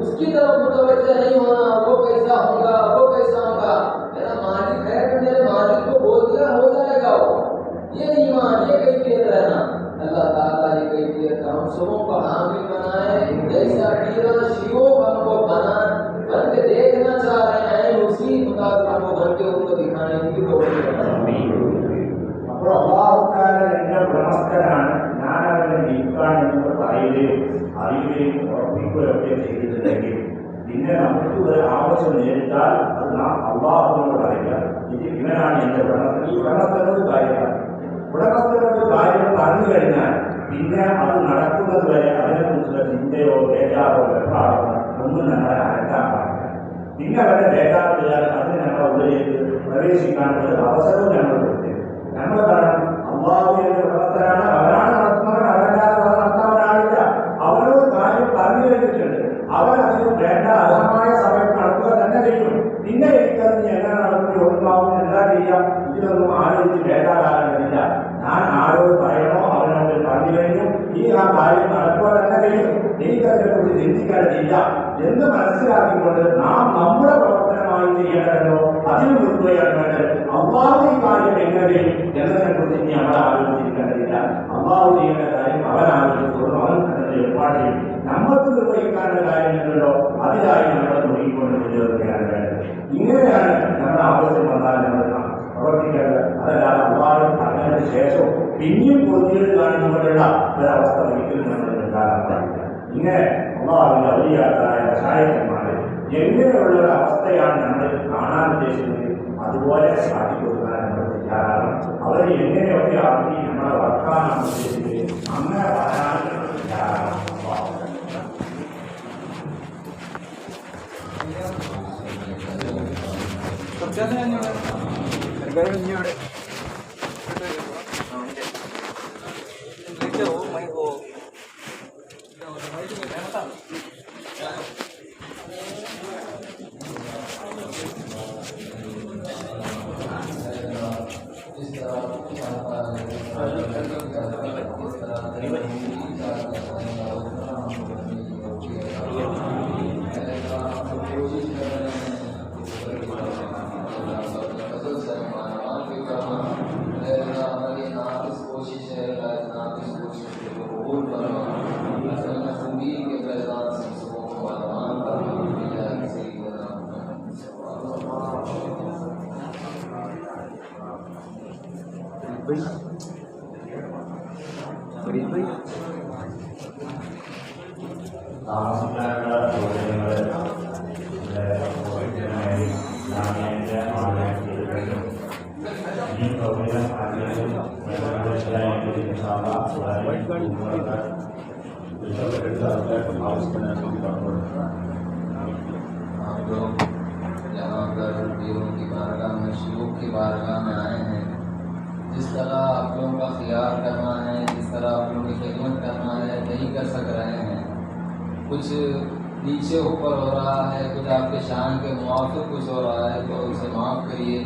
उसकी तरफ मुतवज्जह नहीं होना वो कैसा होगा वो कैसा होगा। मेरा मालिक है कि मेरे मालिक को बोल दिया हो जाएगा वो। ये ईमान ये कैफियत रहना अल्लाह ताला ये कैफियत हम सबों को हामिल बनाए। जैसा पीरा शिवो हमको बन के देखना चाह रहे हैं उसी मुताबिक हमको बन के उनको दिखाने की कोशिश ഭക്തനാണ്, ഞാൻ അവനെ നീക്കാണെന്ന് പറയുകയും അറിയുകയും ഉറപ്പിക്കുകയൊക്കെ ചെയ്തിട്ടുണ്ടെങ്കിൽ പിന്നെ നമുക്ക് ഒരു ആവശ്യം നേരിട്ടാൽ അത് നാം അള്ളാഹുവിനോട് അറിയില്ല. ഇവനാണ് എൻ്റെ ഉടമസ്ഥൻ, ഈ ഉടമസ്ഥനോട് കാര്യമാണ്. ഉടമസ്ഥനോട് കാര്യം പറഞ്ഞു കഴിഞ്ഞാൽ പിന്നെ അത് നടക്കുന്നത് വരെ അതിനെക്കുറിച്ചുള്ള ചിന്തയോ ബേജാറോ വെപ്പാറോ ഒന്നും നമ്മളെ അനക്കാൻ പാടില്ല. പിന്നെ അവരുടെ ബേജാറില്ലാൽ അതിന് നമ്മളെ ഉള്ളിലേക്ക് പ്രവേശിക്കാനുള്ള ഒരു അവസരവും നമ്മൾ കൊടുത്തത്. നമ്മൾ കാരണം അള്ളാഹുവിന്റെ ഉടമസ്ഥനാണ്, അവനാണ് നടത്തുന്നവൻ, അവനല്ലാതെ നടത്താനാവില്ല. അവനോട് കാര്യം പറഞ്ഞു കഴിഞ്ഞിട്ടുണ്ട്, അവൻ അതിന് വേണ്ട അർഹമായ സമയത്ത് നടത്തുക തന്നെ ചെയ്യും. പിന്നെ എനിക്കത് എങ്ങനെ നടത്തി ഒന്നാവും, എന്താ ചെയ്യാം, ഇതിലൊന്നും ആലോചിച്ച് ബേജാറാകേണ്ടതില്ല. ഞാൻ ആരോട് പറയണോ അവനോട് പറഞ്ഞു കഴിഞ്ഞു, ഈ ആ കാര്യം നടക്കുക തന്നെ ചെയ്യും, എനിക്കതിനെ കുറിച്ച് ചിന്തിക്കേണ്ടതില്ല എന്ന് മനസ്സിലാക്കിക്കൊണ്ട് നാം നമ്മുടെ പ്രവർത്തനമായി ചെയ്യേണ്ടതല്ലോ അതിൽ നിൽക്കുകയാണ് വേണ്ടത്. അള്ളാഹു ഈ കാര്യം എങ്ങനെ ചെയ്യും എന്നതിനെ കുറിച്ച് ഇനി അവൻ ആലോചിച്ചിരിക്കേണ്ടതില്ല. അള്ളാഹു ചെയ്യേണ്ട കാര്യം അവൻ ആലോചിച്ചോളും, അവൻ അതിന്റെ ഏർപ്പാട് ചെയ്യും. നമ്മൾക്ക് നിർവഹിക്കാനുള്ള കാര്യങ്ങളുണ്ടോ അതിലായി നമ്മൾ നോക്കിക്കൊണ്ട് മുന്നേറുകയാണ് വേണ്ടത്. ഇങ്ങനെയാണ് നമ്മുടെ ആവശ്യം വന്നാൽ നമ്മൾ പ്രവർത്തിക്കേണ്ടത്. അതല്ലാതെ അള്ളാഹു പറഞ്ഞതിന് ശേഷം പിന്നെയും പൊതുവിൽ കാണിച്ചുകൊണ്ടുള്ള ഒരവസ്ഥ ഒരിക്കലും നമ്മൾ ഉണ്ടാകാൻ പാടില്ല. ഇങ്ങനെ അള്ളാഹുവിന്റെ ഔലിയാക്കളായ മശായിഖന്മാര് എങ്ങനെയുള്ള ഒരു അവസ്ഥയാണ് നമ്മൾ കാണാൻ ഉദ്ദേശിക്കുന്നത് അതുപോലെ കാട്ടിക്കൊടുക്കാൻ നമ്മൾ തയ്യാറാകണം. അവരെ എങ്ങനെയൊക്കെ ആക്കി നമ്മളെ വളർത്താനാണ് ഉദ്ദേശിച്ചത് അങ്ങനെ പറയാൻ നമ്മൾ തയ്യാറാകണം. താമസിക്കാനുള്ള സൗകര്യങ്ങൾ ഈ സൗകര്യം आप लोग यहाँ पर पीरों की बारगाह में, शयूख की बारगाह में आए हैं, जिस तरह आप लोगों का ख्याल करना है, जिस तरह आप लोगों की खिदमत करना है, नहीं कर सक रहे हैं। कुछ नीचे ऊपर हो रहा है, कुछ आपके शान के मुआफिक कुछ हो रहा है, तो उसे माफ़ करिए,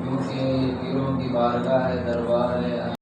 क्योंकि ये पीरों की बारगाह है, दरबार है।